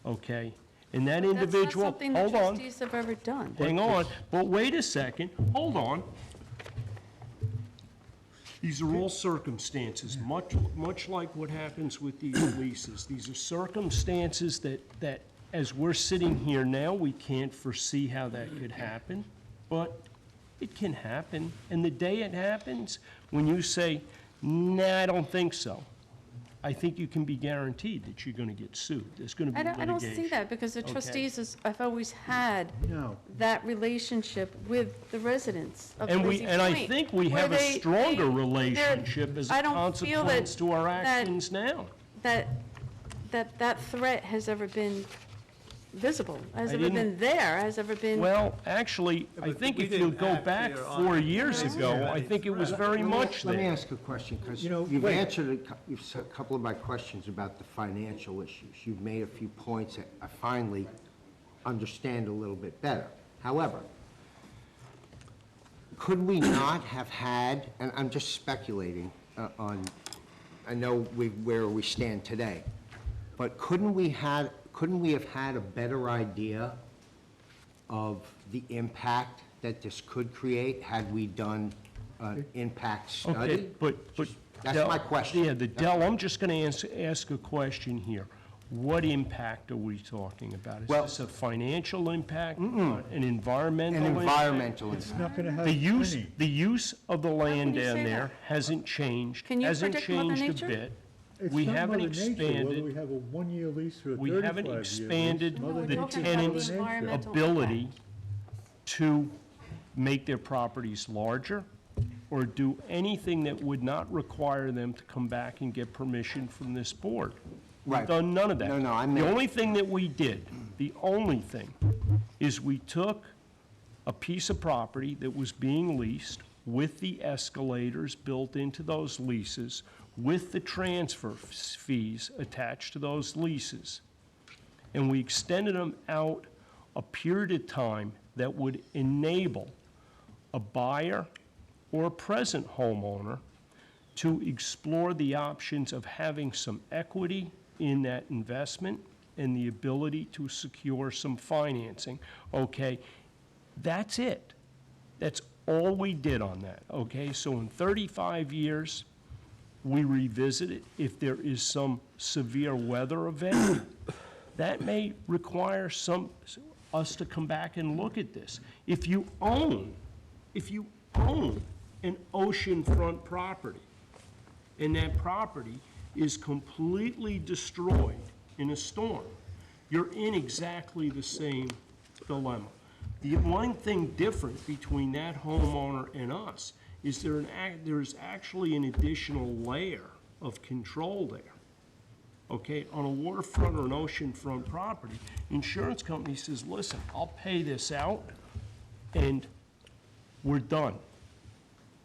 okay? And that individual, That's not something the hold on, trustees have ever done. hang on, but wait a second, hold on. These are all circumstances, much like what happens with these leases. These are circumstances that, as we're sitting here now, we can't foresee how that could happen, but it can happen. And the day it happens, when you say, nah, I don't think so, I think you can be guaranteed that you're gonna get sued. There's gonna be I litigation. don't see that, because the Okay. trustees, have always had No. that relationship with the residents of And Breezy I Point, think we where have a they- stronger they're- relationship as I a don't feel consequence to our that- actions now. that threat has ever been visible, has I ever didn't- been there, has ever been. Well, actually, I but think we if you didn't go act back there on 4 it. years ago, I think it was very much Let me there. ask a question, because You know, you've wait. answered a couple of my questions about the financial issues. You've made a few points that I finally understand a little bit better. However, could we not have had, and I'm just speculating on, I know where we stand today, but couldn't we have had a better idea of the impact that this could create had we done an impact study? Okay, but That's Del- my question. Yeah, Dell, I'm just gonna ask a question here. What impact are we talking about? Is Well- this a financial impact, an environmental An impact? environmental It's impact. not gonna have The use, any. the use of the land you down say there that? hasn't changed, Can you hasn't predict Mother changed a Nature? bit. It's We not haven't Mother Nature, whether expanded, we have a one-year lease or a we 35-year haven't lease. expanded No, we're the talking about the tenant's environmental ability to make their properties larger or do anything that would not require them to come back and get permission from this board. We've Right. done none of that. No, I The meant- only thing that we did, the only thing, is we took a piece of property that was being leased with the escalators built into those leases, with the transfer fees attached to those leases, and we extended them out a period of time that would enable a buyer or a present homeowner to explore the options of having some equity in that investment and the ability to secure some financing. Okay, that's it. That's all we did on that, okay? So in 35 years, we revisit it. If there is some severe weather event, that may require us to come back and look at this. If you own an oceanfront property, and that property is completely destroyed in a storm, you're in exactly the same dilemma. The one thing different between that homeowner and us is there is actually an additional layer of control there. Okay, on a waterfront or an oceanfront property, insurance company says, listen, I'll pay this out, and we're done.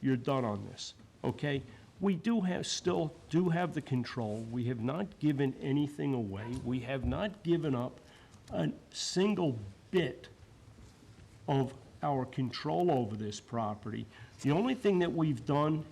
You're done on this, okay? We still do have the control. We have not given anything away. We have not given up a single bit of our control over this property. The only thing that we've done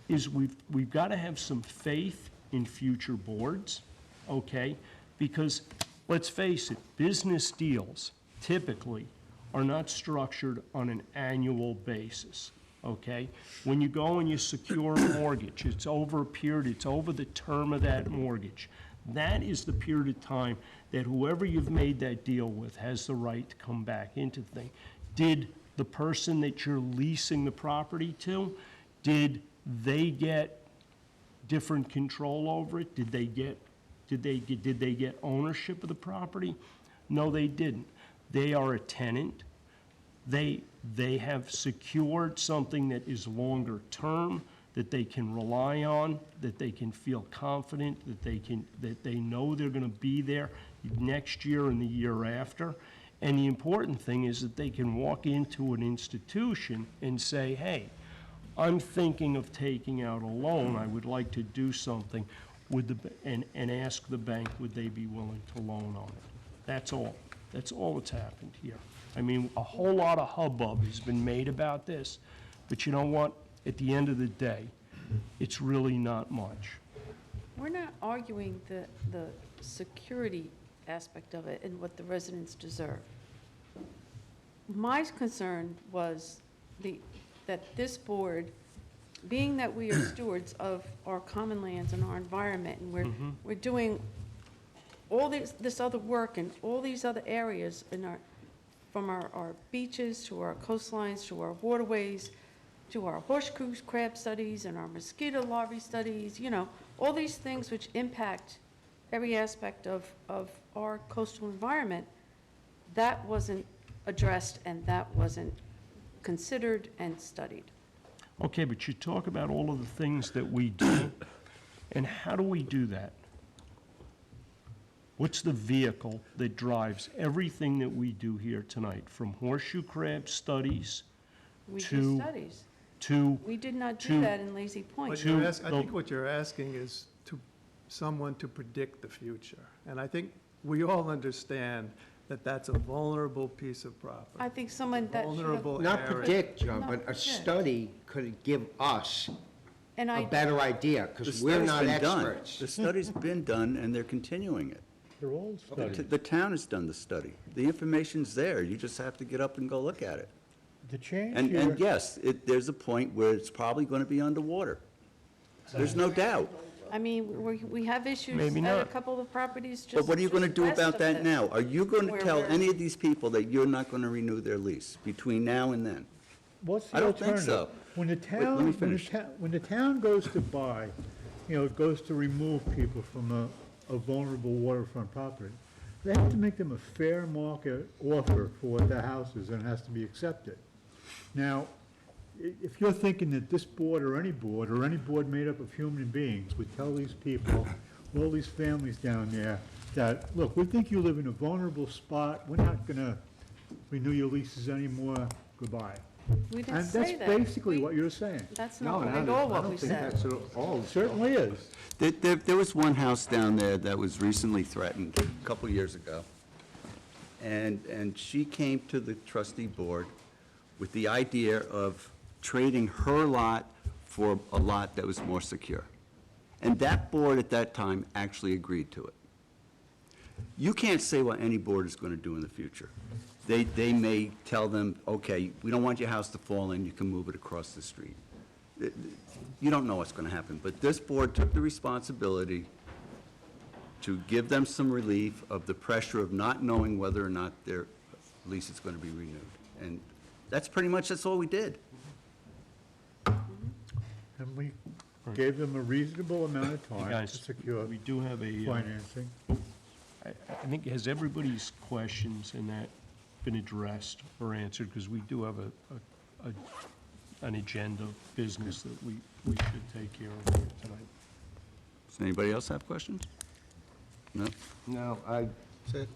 is we've got to have some faith in future boards, okay? Because, let's face it, business deals typically are not structured on an annual basis, okay? When you go and you secure a mortgage, it's over a period, it's over the term of that mortgage. That is the period of time that whoever you've made that deal with has the right to come back into the thing. Did the person that you're leasing the property to, did they get different control over it? Did they get ownership of the property? No, they didn't. They are a tenant. They have secured something that is longer term, that they can rely on, that they can feel confident, that they know they're gonna be there next year and the year after. And the important thing is that they can walk into an institution and say, hey, I'm thinking of taking out a loan, I would like to do something. and ask the bank, would they be willing to loan on it? That's all. That's all that's happened here. I mean, a whole lot of hubbub has been made about this, but you know what? At the end of the day, it's really not much. We're not arguing the security aspect of it and what the residents deserve. My concern was that this board, being that we are stewards of our common lands and our environment, and we're doing all this other work in all these other areas from our beaches to our coastlines to our waterways to our horseshoe crab studies and our mosquito larvae studies, all these things which impact every aspect of our coastal environment, that wasn't addressed and that wasn't considered and studied. Okay, but you talk about all of the things that we do, and how do we do that? What's the vehicle that drives everything that we do here tonight, from horseshoe crab studies We do to, studies. to, We did not do to- that in Lazy Point. What To you're I the- think what you're asking is someone to predict the future. And I think we all understand that that's a vulnerable piece of property. I think someone that should have, Vulnerable Not area. predict, John, Not but a predict. study could give us and a I, better idea, The because we're study's not been done. experts. The study's been done, and they're continuing it. They're old studies. The town has done the study. The information's there. You just have to get up and go look at it. The change And here, yes, there's a point where it's probably going to be underwater. There's no doubt. I mean, we have issues Maybe at a not. couple of properties just. But what are you going to just do west about of that this, now? Are you going to where tell we're- any of these people that you're not going to renew their lease between now and then? what's the I don't think alternative? so. When the let me town, finish. when the town goes to buy, it goes to remove people from a vulnerable waterfront property, they have to make them a fair market offer for what the house is, and it has to be accepted. Now, if you're thinking that this board or any board made up of human beings would tell these people, all these families down there, that, look, we think you live in a vulnerable spot, we're not gonna renew your leases anymore, goodbye. We didn't And say that's that. basically what you're saying. That's No, not no, at all I what don't we think said. that's at all. It certainly is. There was one house down there that was recently threatened a couple years ago. And she came to the trustee board with the idea of trading her lot for a lot that was more secure. And that board at that time actually agreed to it. You can't say what any board is going to do in the future. They may tell them, okay, we don't want your house to fall in, you can move it across the street. You don't know what's going to happen, but this board took the responsibility to give them some relief of the pressure of not knowing whether or not their lease is going to be renewed. And that's all we did. And we gave them a reasonable amount of time to guys, secure we do have a, financing. I think, has everybody's questions in that been addressed or answered? Because we do have an agenda of business that we should take care of here tonight. Does anybody else have questions? No? No, I Said,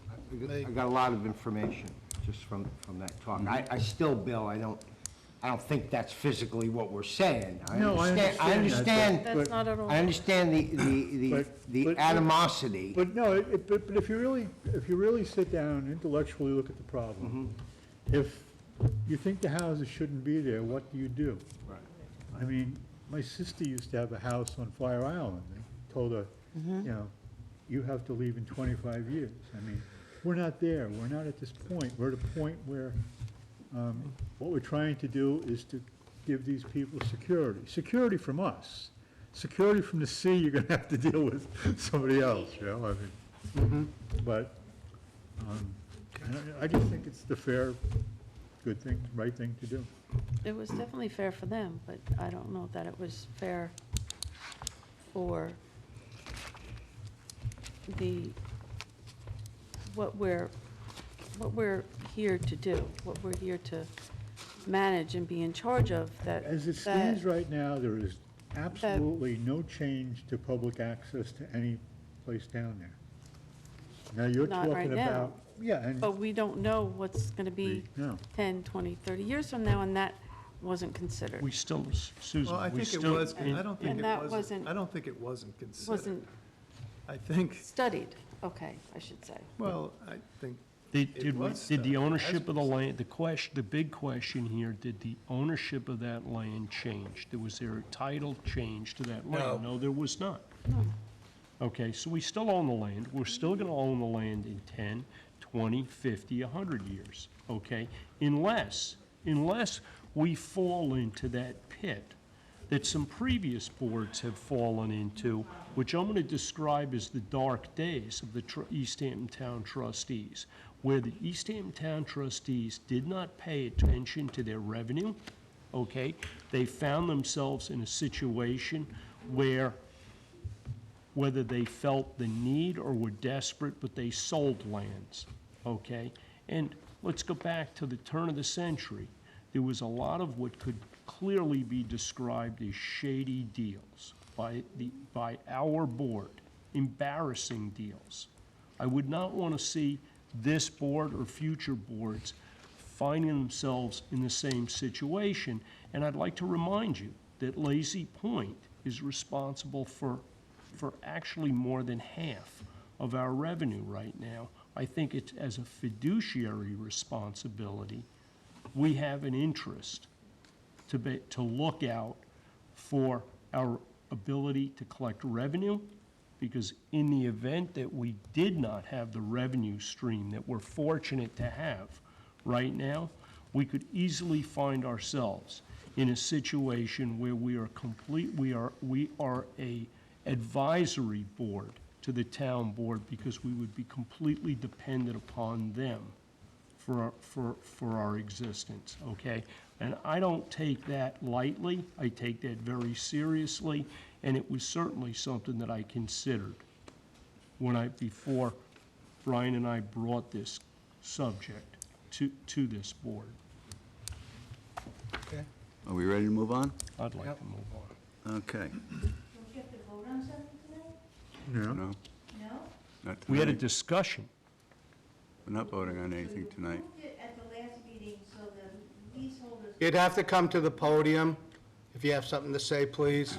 got a lot of information just from that talk. I still, Bill, I don't think that's physically what we're saying. No, I understand that, That's not at all. I understand the But- animosity. But no, but if you really sit down and intellectually look at the problem, if you think the houses shouldn't be there, what do you do? Right. I mean, my sister used to have a house on Fire Island. They told her, you have to leave in 25 years. I mean, we're not there. We're not at this point. We're at a point where what we're trying to do is to give these people security. Security from us. Security from the sea, you're gonna have to deal with somebody else, I mean. But I just think it's the fair, good thing, right thing to do. It was definitely fair for them, but I don't know that it was fair for what we're here to do, what we're here to manage and be in charge of, that. As it stands right now, there is absolutely no change to public access to any place down there. Now, you're Not right talking now. about, yeah, and, But we don't know what's going to be no. 10, 20, 30 years from now, and that wasn't considered. We still, Susan, Well, I we think it still. was, I don't think And it that wasn't, wasn't- I don't think it wasn't considered. Wasn't I think, Studied, okay, I should say. well, I think Did, It did we- was did the studied, ownership of the has been land, the big question here, did the ownership of that land change? Was there a title change to that land? No, there was not. Okay, so we still own the land. We're still gonna own the land in 10, 20, 50, 100 years, okay? Unless we fall into that pit that some previous boards have fallen into, which I'm gonna describe as the dark days of the East Hampton Town trustees, where the East Hampton Town trustees did not pay attention to their revenue, okay? They found themselves in a situation where, whether they felt the need or were desperate, but they sold lands, okay? And let's go back to the turn of the century. There was a lot of what could clearly be described as shady deals by our board, embarrassing deals. I would not want to see this board or future boards finding themselves in the same situation. And I'd like to remind you that Lazy Point is responsible for actually more than half of our revenue right now. I think it's as a fiduciary responsibility, we have an interest to look out for our ability to collect revenue, because in the event that we did not have the revenue stream that we're fortunate to have right now, we could easily find ourselves in a situation where we are a advisory board to the town board, because we would be completely dependent upon them for our existence, okay? And I don't take that lightly. I take that very seriously, and it was certainly something that I considered before Brian and I brought this subject to this board. Okay. Are we ready to move on? I'd like to move on. Okay. Don't you have to vote on something tonight? No, No? not We had a tonight. discussion. We're not voting on anything tonight. You moved it at the last meeting, so the leaseholders. You'd have to come to the podium if you have something to say, please.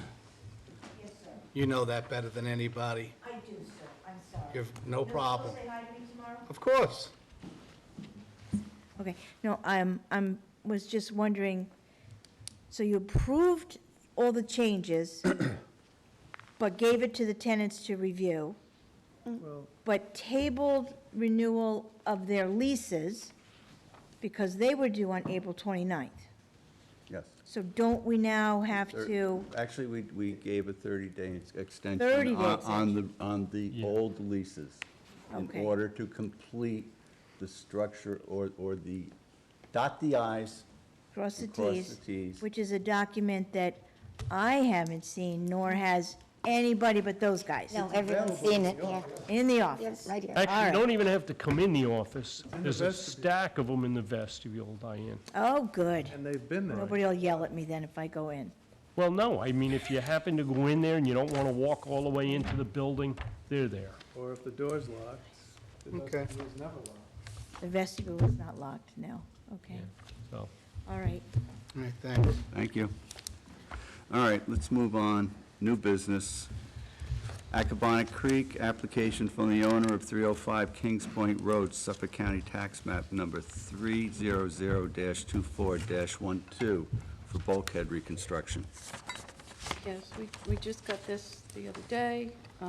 Yes, sir. You know that better than anybody. I do, sir. I'm sorry. You've, no problem. You'll still say hi to me tomorrow? Of course. Okay, no, was just wondering, so you approved all the changes, but gave it to the tenants to review, well, but tabled renewal of their leases because they were due on April 29th. Yes. So don't we now have to, Actually, we gave a 30-day extension 30-day on the Yeah. old leases in Okay. order to complete the structure or the, dot the i's, cross the and cross Ts, the t's. which is a document that I haven't seen, nor has anybody but those guys No, everyone's seen it, yeah. in the office. Yes, right here. Actually, you right. don't even have to come in the office. There's a vestibule. stack of them in the vestibule, Diane. Oh, good. and they've been there. Nobody will yell at me then if I go in. Well, no, I mean, if you happen to go in there and you don't want to walk all the way into the building, they're there. Or if the door's locked, the Okay. vestible's never locked. The vestibule is not locked, no. Okay, So, all right. All right, thanks. Thank you. All right, let's move on. New business. Accabonac Creek, application from the owner of 305 Kings Point Road, Suffolk County Tax Map Number 300-24-12 for bulkhead reconstruction. Yes, we just got this the other day. I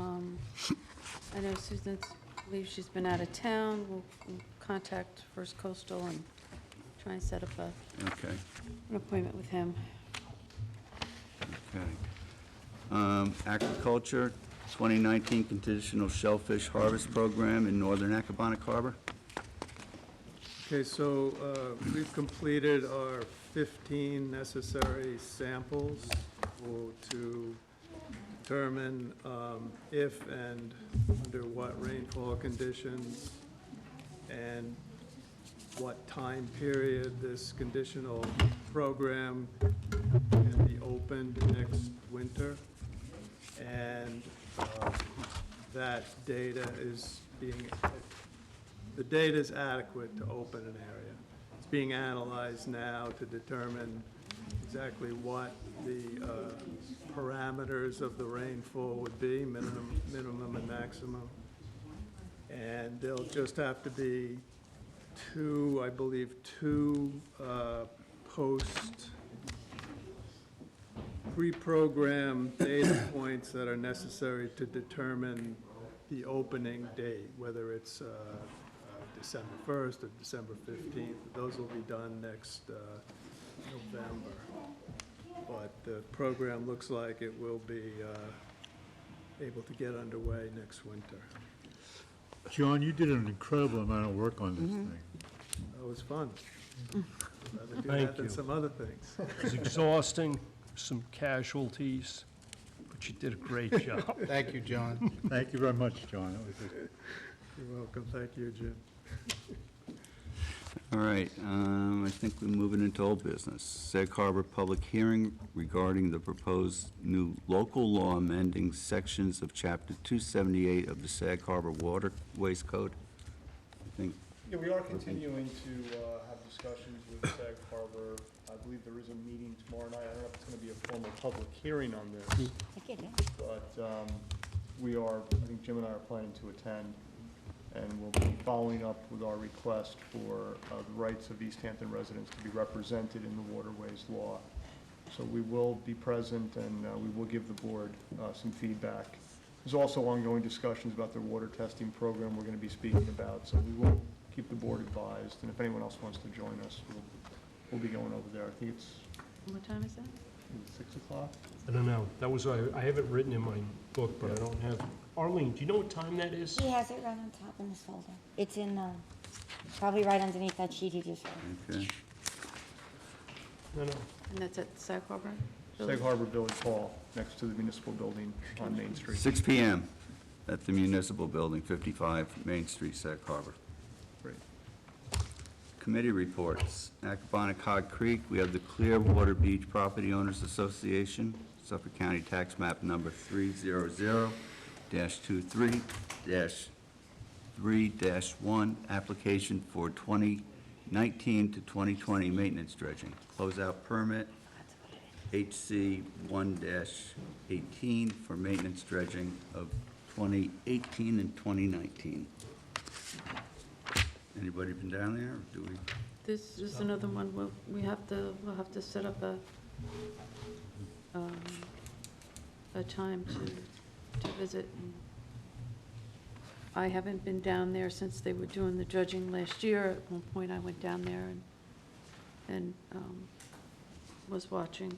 know Susan believes she's been out of town. We'll contact First Coastal and try and set up Okay, an appointment with him. okay. Aquaculture, 2019 Conditional Shellfish Harvest Program in northern Accabonac Harbor. Okay, so we've completed our 15 necessary samples to determine if and under what rainfall conditions and what time period this conditional program can be opened next winter. And that data is the data is adequate to open an area. It's being analyzed now to determine exactly what the parameters of the rainfall would be, minimum and maximum. And there'll just have to be two, I believe, pre-programmed data points that are necessary to determine the opening date, whether it's December 1st or December 15th. Those will be done next November. But the program looks like it will be able to get underway next winter. John, you did an incredible amount of work on this thing. That was fun. Rather do Thank that than you. some other things. It was exhausting, some casualties, but you did a great job. Thank you, John. Thank you very much, John. That was a- You're welcome. Thank you, Jim. All right, I think we're moving into old business. Sag Harbor public hearing regarding the proposed new local law amending sections of Chapter 278 of the Sag Harbor Waterways Code. I think, Yeah, we are continuing to have discussions with Sag Harbor. I believe there is a meeting tomorrow night. I don't know if it's going to be a formal public hearing on this, but we are, I think Jim and I are planning to attend, and we'll be following up with our request for the rights of East Hampton residents to be represented in the waterways law. So we will be present, and we will give the board some feedback. There's also ongoing discussions about their water testing program we're going to be speaking about, so we will keep the board advised, and if anyone else wants to join us, we'll be going over there. I think it's What time is that? 6 o'clock. I don't know, that was, I have it written in my book, but I don't have, Arlene, do you know what time that is? He has it right on top in this folder. It's in, probably right underneath that sheet he just read. okay. No, no. And that's at Sag Harbor? Sag Harbor Village Hall, next to the municipal building on Main Street. 6 p.m. at the municipal building, 55 Main Street, Sag Harbor. Great. Committee reports. Accompanic Hog Creek, we have the Clearwater Beach Property Owners Association, Suffolk County Tax Map Number 300-23-3-1, application for 2019 to 2020 maintenance dredging. Closeout permit, HC 1-18 for maintenance dredging of 2018 and 2019. Anybody been down there, or do we? This is another one, we'll have to set up a time to visit. And I haven't been down there since they were doing the dredging last year. At one point, I went down there and was watching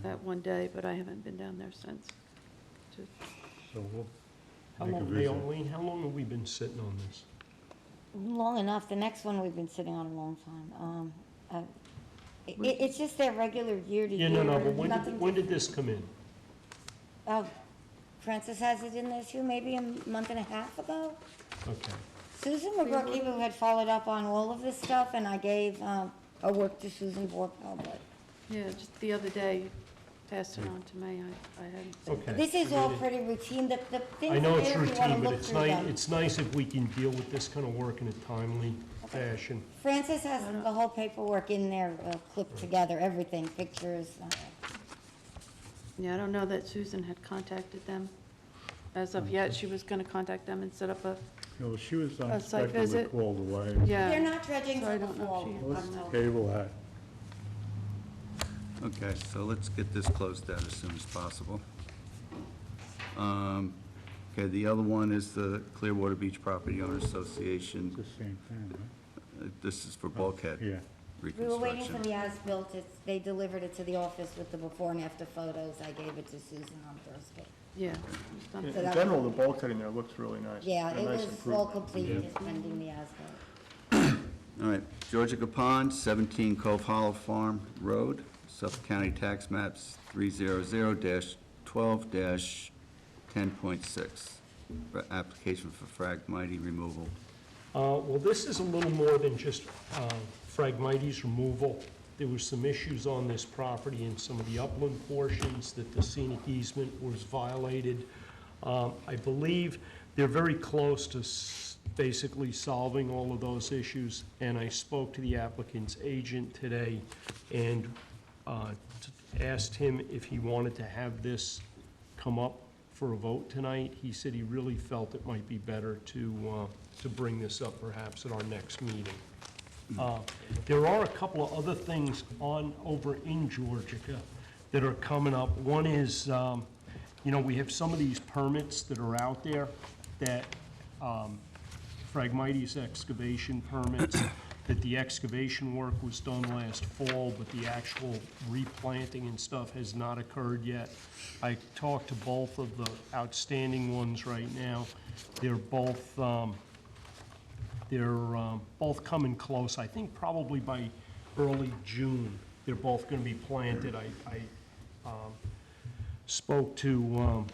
that one day, but I haven't been down there since. So we'll How make a long, visit. Arlene, how long have we been sitting on this? Long enough. The next one we've been sitting on a long time. It's just their regular year to Yeah, year. no, but nothing when did this come in? Francis has it in there too, maybe a month and a half ago. Okay. Susan McGurky, who had followed up on all of this stuff, and I gave her work to Susan Vorpal, but Yeah, just the other day, you passed it on to me. I hadn't seen it. Okay. this is all pretty routine. The things I know there, it's if you want to routine, but look it's through nice, them. it's nice if we can deal with this kind of work in a timely fashion. Francis has the whole paperwork in there, clipped together, everything, pictures. Yeah, I don't know that Susan had contacted them as of yet. She was going to contact them and set up a, No, she was site unexpectedly visit. called away. yeah. They're not dredging So I till the don't know if fall. she- Let's I'm told. table that. Okay, so let's get this closed out as soon as possible. Okay, the other one is the Clearwater Beach Property Owners Association. It's the same thing, This is for bulkhead right? Yeah. We were waiting for reconstruction. the as-built. They delivered it to the office with the before and after photos. I gave it to Susan on Thursday. Yeah. it was done. In general, the bulkhead in there looks really nice. Yeah, A it nice was all improvement. complete, just pending the as-built. All right, Georgia Pond, 17 Cove Hollow Farm Road, Suffolk County Tax Maps 300-12-10.6, for application for Phragmite removal. Well, this is a little more than just Phragmites removal. There were some issues on this property in some of the upland portions that the scenic easement was violated. I believe they're very close to basically solving all of those issues, and I spoke to the applicant's agent today, and asked him if he wanted to have this come up for a vote tonight. He said he really felt it might be better to bring this up perhaps at our next meeting. There are a couple of other things over in Georgia that are coming up. One is, we have some of these permits that are out there that, Phragmites excavation permits, that the excavation work was done last fall, but the actual replanting and stuff has not occurred yet. I talked to both of the outstanding ones right now. They're both coming close. I think probably by early June, they're both going to be planted. I spoke to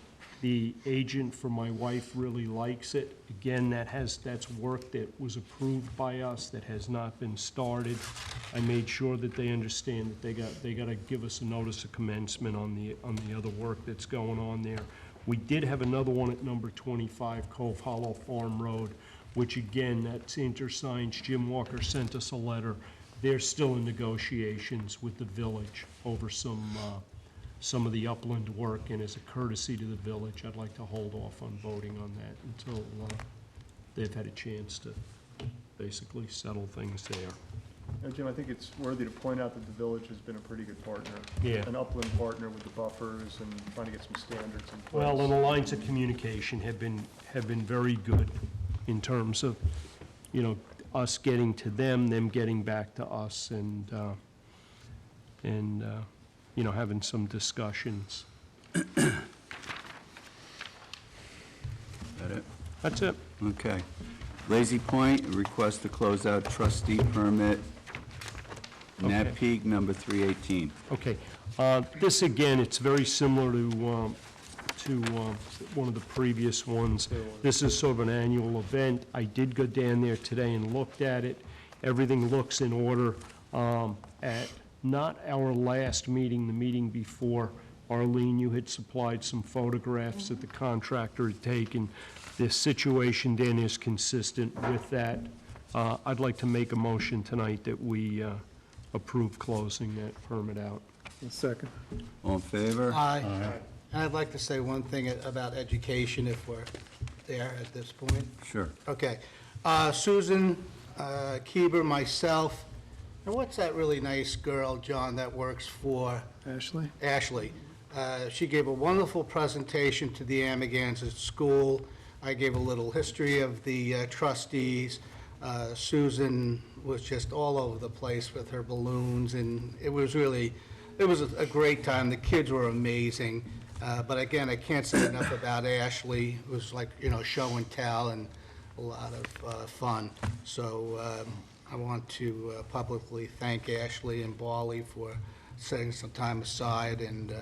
the agent for my wife, really likes it. Again, that's work that was approved by us that has not been started. I made sure that they understand that they got to give us a notice of commencement on the other work that's going on there. We did have another one at number 25 Cove Hollow Farm Road, which again, that's InterSigns. Jim Walker sent us a letter. They're still in negotiations with the village over some of the upland work, and as a courtesy to the village, I'd like to hold off on voting on that until they've had a chance to basically settle things there. Jim, I think it's worthy to point out that the village has been a pretty good partner. Yeah. An upland partner with the buffers and trying to get some standards in place. Well, and the lines of communication have been very good in terms of, us getting to them getting back to us, and having some discussions. That it? That's it. Okay. Lazy Point, request to close out trustee permit, Nat Peak number 318. Okay. This, again, it's very similar to one of the previous ones. This is sort of an annual event. I did go down there today and looked at it. Everything looks in order. At not our last meeting, the meeting before, Arlene, you had supplied some photographs that the contractor had taken. The situation then is consistent with that. I'd like to make a motion tonight that we approve closing that permit out. Second. All in favor? Aye. I'd like to say one thing about education, if we're there at this point. Sure. Okay. Susan Keeber, myself, and what's that really nice girl, John, that works for Ashley? Ashley? She gave a wonderful presentation to the Amagansett School. I gave a little history of the trustees. Susan was just all over the place with her balloons, and it was a great time. The kids were amazing. But again, I can't say enough about Ashley. It was like, show and tell and a lot of fun. So I want to publicly thank Ashley and Bali for setting some time aside. And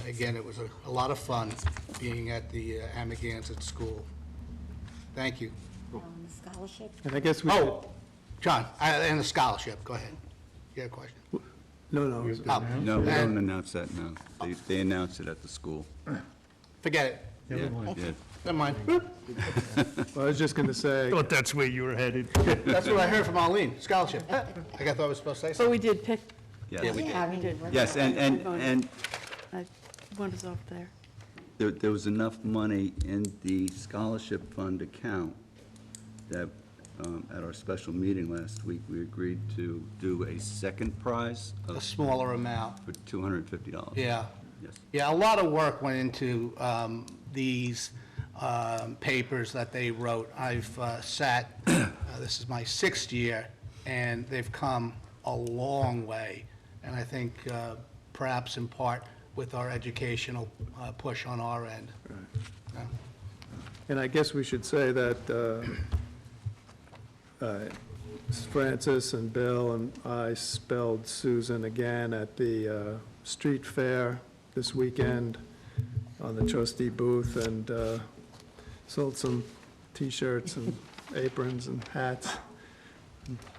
again, it was a lot of fun being at the Amagansett School. Thank you. Scholarship? And I guess we should... Oh, John, and the scholarship, go ahead. You had a question? No. No, we don't announce that now. They announce it at the school. Forget it. Yeah. Never mind. Well, I was just going to say, Thought that's where you were headed. That's what I heard from Arlene, scholarship. I thought I was supposed to say But something. we did pick, Yes. Yeah, we did. Yeah, we did. Yes, and one is off there. there was enough money in the scholarship fund account that, at our special meeting last week, we agreed to do a second prize A of smaller amount. for $250. Yeah. Yes. Yeah, a lot of work went into these papers that they wrote. I've sat, this is my 6th year, and they've come a long way. And I think perhaps in part with our educational push on our end. Yeah. and I guess we should say that Francis and Bill and I spelled Susan again at the street fair this weekend on the trustee booth, and sold some T-shirts and aprons and hats.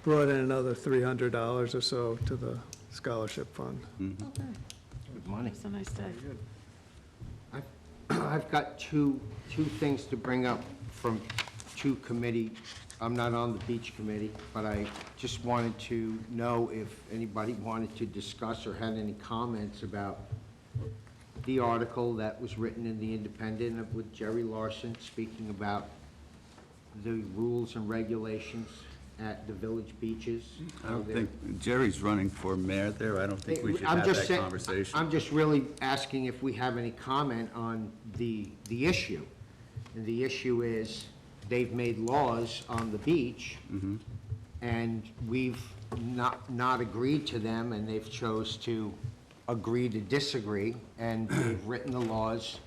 Brought in another $300 or so to the scholarship fund. Good money. It's a nice day. I've got two things to bring up from two committee I'm not on the beach committee, but I just wanted to know if anybody wanted to discuss or had any comments about the article that was written in the Independent with Jerry Larson speaking about the rules and regulations at the village beaches. I don't think, Jerry's running for mayor there, I don't think we should I'm have just that saying- conversation. I'm just really asking if we have any comment on the issue. And the issue is, they've made laws on the beach, and we've not agreed to them, and they've chose to agree to disagree, and they've written the laws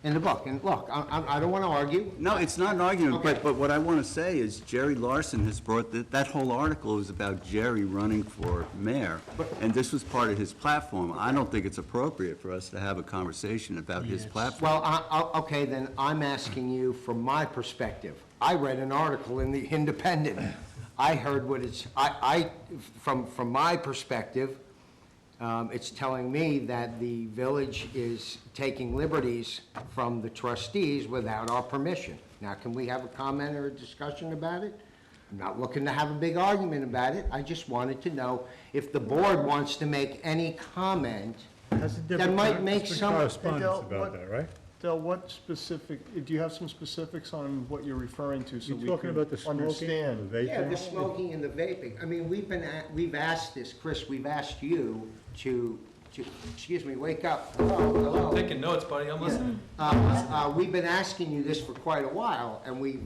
in the book. And look, I don't want to argue. No, it's not an argument, Okay. but what I want to say is Jerry Larson has brought, that whole article is about Jerry running for mayor, and this was part of his platform. I don't think it's appropriate for us to have a conversation about his platform. Well, okay, then I'm asking you from my perspective. I read an article in the Independent. I heard what it's, from my perspective, it's telling me that the village is taking liberties from the trustees without our permission. Now, can we have a comment or a discussion about it? I'm not looking to have a big argument about it. I just wanted to know if the board wants to make any comment that might make some... correspondence Dale, about what- that, right? Del, what specific, do you have some specifics on what you're referring to so You're we talking can about the smoking, understand? the vaping? Yeah, the smoking and the vaping. I mean, we've asked this, Chris, we've asked you to, excuse me, wake up. Hello. Taking notes, buddy, I'm listening. We've been asking you this for quite a while, and we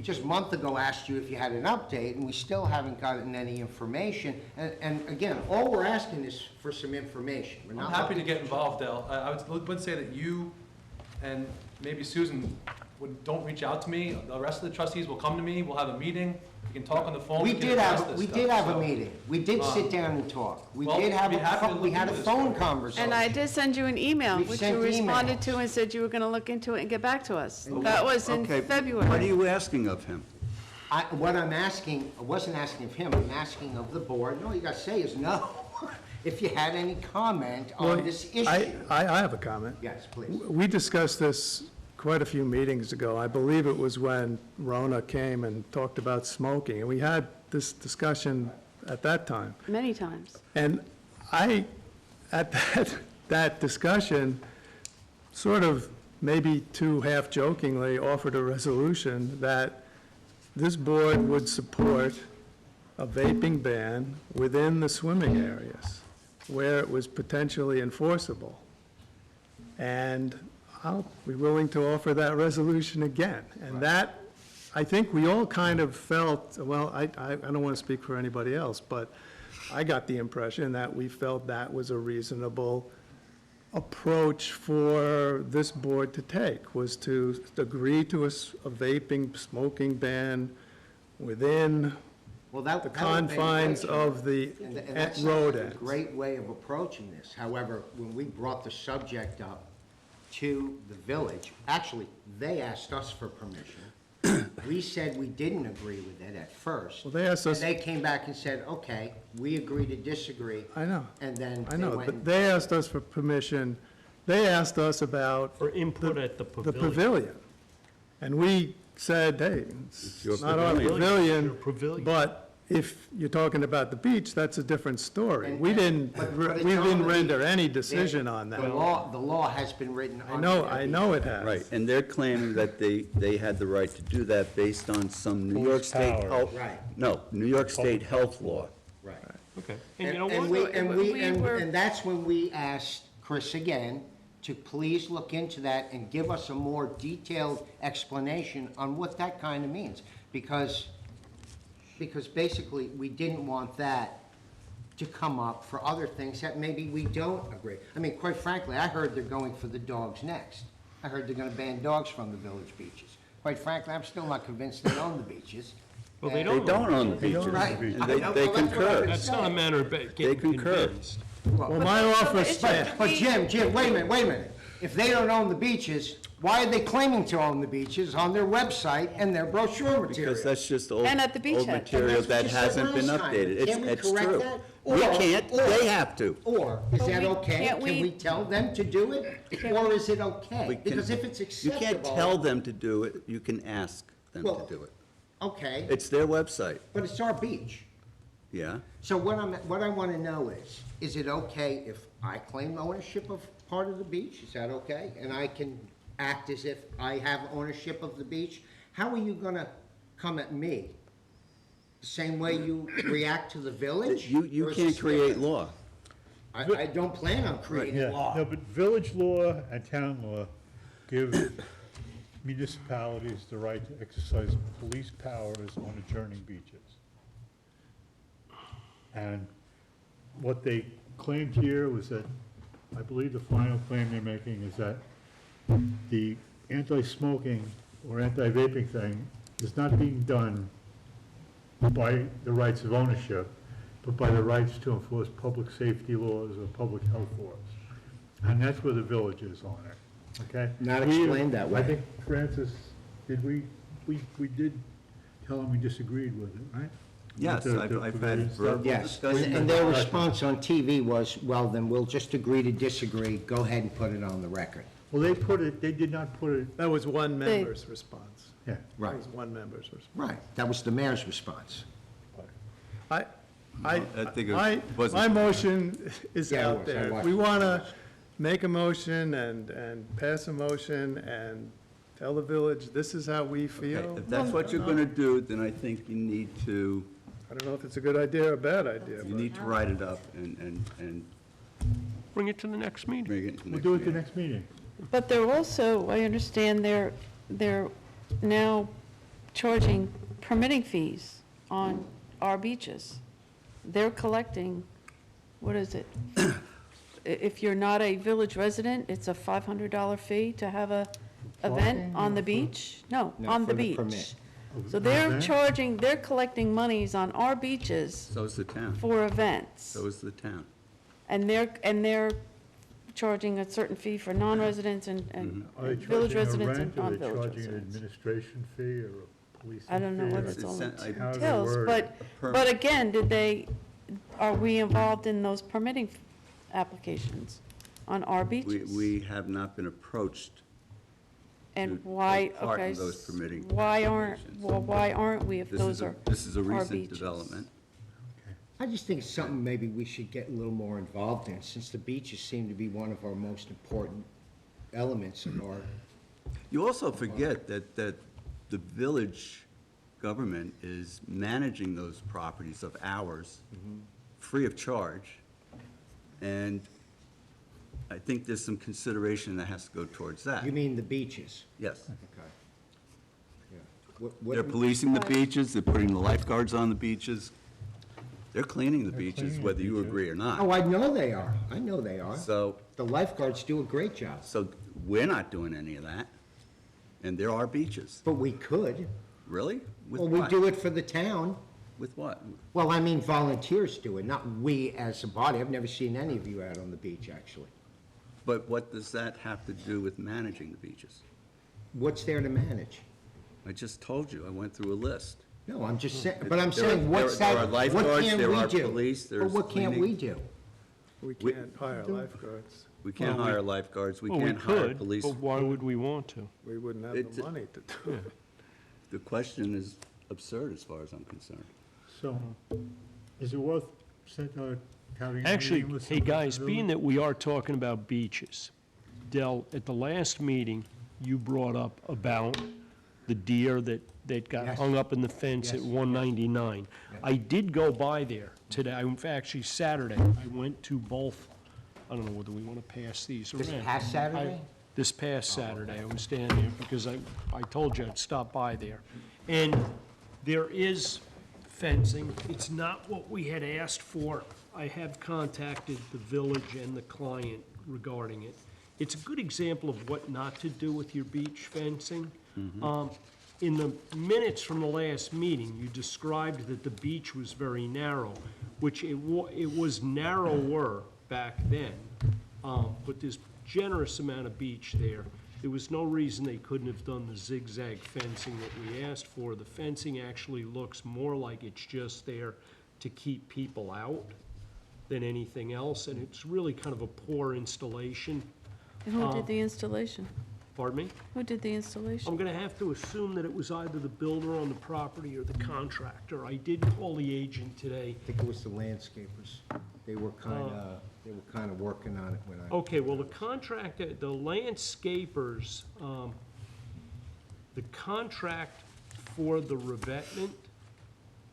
just a month ago asked you if you had an update, and we still haven't gotten any information. And again, all we're asking is for some information. We're I'm not happy to looking- get involved, Del. I would say that you and maybe Susan don't reach out to me. The rest of the trustees will come to me, we'll have a meeting, we can talk on the phone. We can did address have, this we stuff. did have a So, meeting. We did sit down and talk. We well, did have we'd be happy to we look had a into this phone for you. conversation. And I did send you an email, We've which sent you responded emails. to and said you were gonna look into it and get back to us. That was in Okay, February. what are you asking of him? What I'm asking, I wasn't asking of him, I'm asking of the board. All you gotta say is no. If you had any comment on this issue. I have a comment. Yes, please. We discussed this quite a few meetings ago. I believe it was when Rona came and talked about smoking, and we had this discussion at that time. Many times. And I, at that discussion, sort of maybe too half-jokingly offered a resolution that this board would support a vaping ban within the swimming areas where it was potentially enforceable. And I'll be willing to offer that resolution again. And that, I think we all kind of felt, well, I don't want to speak for anybody else, but I got the impression that we felt that was a reasonable approach for this board to take, was to agree to a vaping, smoking ban within Well, that the that would've been confines great, of the and that sounds road like a ends. great way of approaching this. However, when we brought the subject up to the village, actually, they asked us for permission. We said we didn't agree with it at first. Well, they asked us- And they came back and said, okay, we agree to disagree. I know. And then I they know, went but and- they asked us for permission, they asked us about For input at the the pavilion. pavilion. And we said, hey, It's your it's not our pavilion. pavilion, Your pavilion. but if you're talking about the beach, that's a different story. And- We didn't, but we it's didn't on the render beach. any decision on The that. law has been written on. I know it has. Right, and they're claiming that they had the right to do that based on some New York State Horsepower. health. Right. No, New York State health law. Right. Okay. And you know And what? and that's when we asked Chris again to please look into that and give us a more detailed explanation on what that kind of means. Because basically, we didn't want that to come up for other things that maybe we don't agree. I mean, quite frankly, I heard they're going for the dogs next. I heard they're gonna ban dogs from the village beaches. Quite frankly, I'm still not convinced they own the beaches. Well, they They don't. don't own the beaches, Right. and I they know, they well, that's what I concur. was That's not a matter of getting concur. convinced. Well, my offer stands. But Jim, wait a minute. If they don't own the beaches, why are they claiming to own the beaches on their website and their brochure material? Because that's just old, And at the beach old head. material And that's what that you said hasn't been last time. updated. Can't we It's correct true. that? We Or- can't, or- they have to. Or, is But that we- okay? can't Can we- we tell them to do it? Or is it We okay? can- Because if it's You acceptable. can't tell them to do it, you can ask them Well, to do it. Okay, It's their website, but it's our beach. yeah? So what I want to know is it okay if I claim ownership of part of the beach? Is that okay? And I can act as if I have ownership of the beach? How are you gonna come at me? The same way you react to the village? You Or is can't this create different? law. I don't plan on creating Yeah, law. no, but village law and town law give municipalities the right to exercise police powers on adjoining beaches. And what they claimed here was that, I believe the final claim they're making is that the anti-smoking or anti-vaping thing is not being done by the rights of ownership, but by the rights to enforce public safety laws or public health laws. And that's where the village is on it, okay? Not explained that way. I think, Francis, did we did tell him we disagreed with it, right? Yes, With the I've had provisions that- verbal Yes, discussion. and their response on TV was, well, then we'll just agree to disagree, go ahead and put it on the record. Well, they did not put it, That was one member's response. yeah. That Right, was one member's response. right, that was the mayor's response. I think it my wasn't- motion is Yeah, it out was. I there. If watched we it. want to make a motion and pass a motion and tell the village, this is how we Okay, feel. if that's what you're gonna do, then I think you need to, I don't know if it's a good idea or a bad idea, you but need to write it up and Bring it to the next meeting. bring it to the We'll next do it the meeting. next meeting. But they're also, I understand they're now charging permitting fees on our beaches. They're collecting, what is it? If you're not a village resident, it's a $500 fee to have a event on the beach? No, No, on for the the permit. beach. So they're Event? charging, they're collecting monies on our beaches So is the town, for events. so is the town. And they're charging a certain fee for non-residents and Are they village charging a residents rent, and or are they non-village charging an residents. administration fee or a policing fee? I don't know what or- it's all It's- I- How they entails, word but, it. but again, are we involved in those permitting applications on our beaches? We have not been approached. And to why, take part in okay, those permitting why aren't, applications. well, why aren't we if those are This is a our recent beaches? development. I just think it's something maybe we should get a little more involved in, since the beaches seem to be one of our most important elements of our, You also forget that the village government is managing those properties of ours free of charge. And I think there's some consideration that has to go towards that. you mean the beaches? Yes. Okay. Yeah. What- They're policing the beaches, they're putting the lifeguards on the beaches. They're cleaning the beaches, cleaning the whether you beaches. agree or Oh, not. I know they are, I know they are. So, The lifeguards do a great job, so we're not doing any of that. And there are beaches. but we could. Really? With Well, we what? do it for the town. With what? Well, I mean, volunteers do it, not we as a body. I've never seen any of you out on the beach, actually. But what does that have to do with managing the beaches? What's there to manage? I just told you, I went through a list. No, I'm just saying, but I'm There are- saying, what's there that, are what lifeguards, can't there we are do? police, But there's what can't we cleaning. do? We can't hire lifeguards. We can't Well, we- hire lifeguards, we Well, we can't hire could, police. but why would we want to? We wouldn't have It's- the money to do it. The question is absurd as far as I'm concerned. So, is it worth having a Actually, meeting with hey, somebody guys, from the being village? that we are talking about beaches, Del, at the last meeting, you brought up about the deer that got Yes. hung up in the fence at Yes. 199. I did go by there today, in fact, actually Saturday, I went to both, I don't know whether we want to pass these around. This past Saturday? This past Saturday, I was standing there because I told you I'd stop by there. And there is fencing. It's not what we had asked for. I have contacted the village and the client regarding it. It's a good example of what not to do with your beach fencing. In the minutes from the last meeting, you described that the beach was very narrow, which it was narrower back then, but there's generous amount of beach there. There was no reason they couldn't have done the zigzag fencing that we asked for. The fencing actually looks more like it's just there to keep people out than anything else, and it's really kind of a poor installation. And who did the installation? Pardon me? Who did the installation? I'm gonna have to assume that it was either the builder on the property or the contractor. I did call the agent today. I think it was the landscapers. They were kind of working on it when I. Okay, well, the contractor, the landscapers, the contract for the revetment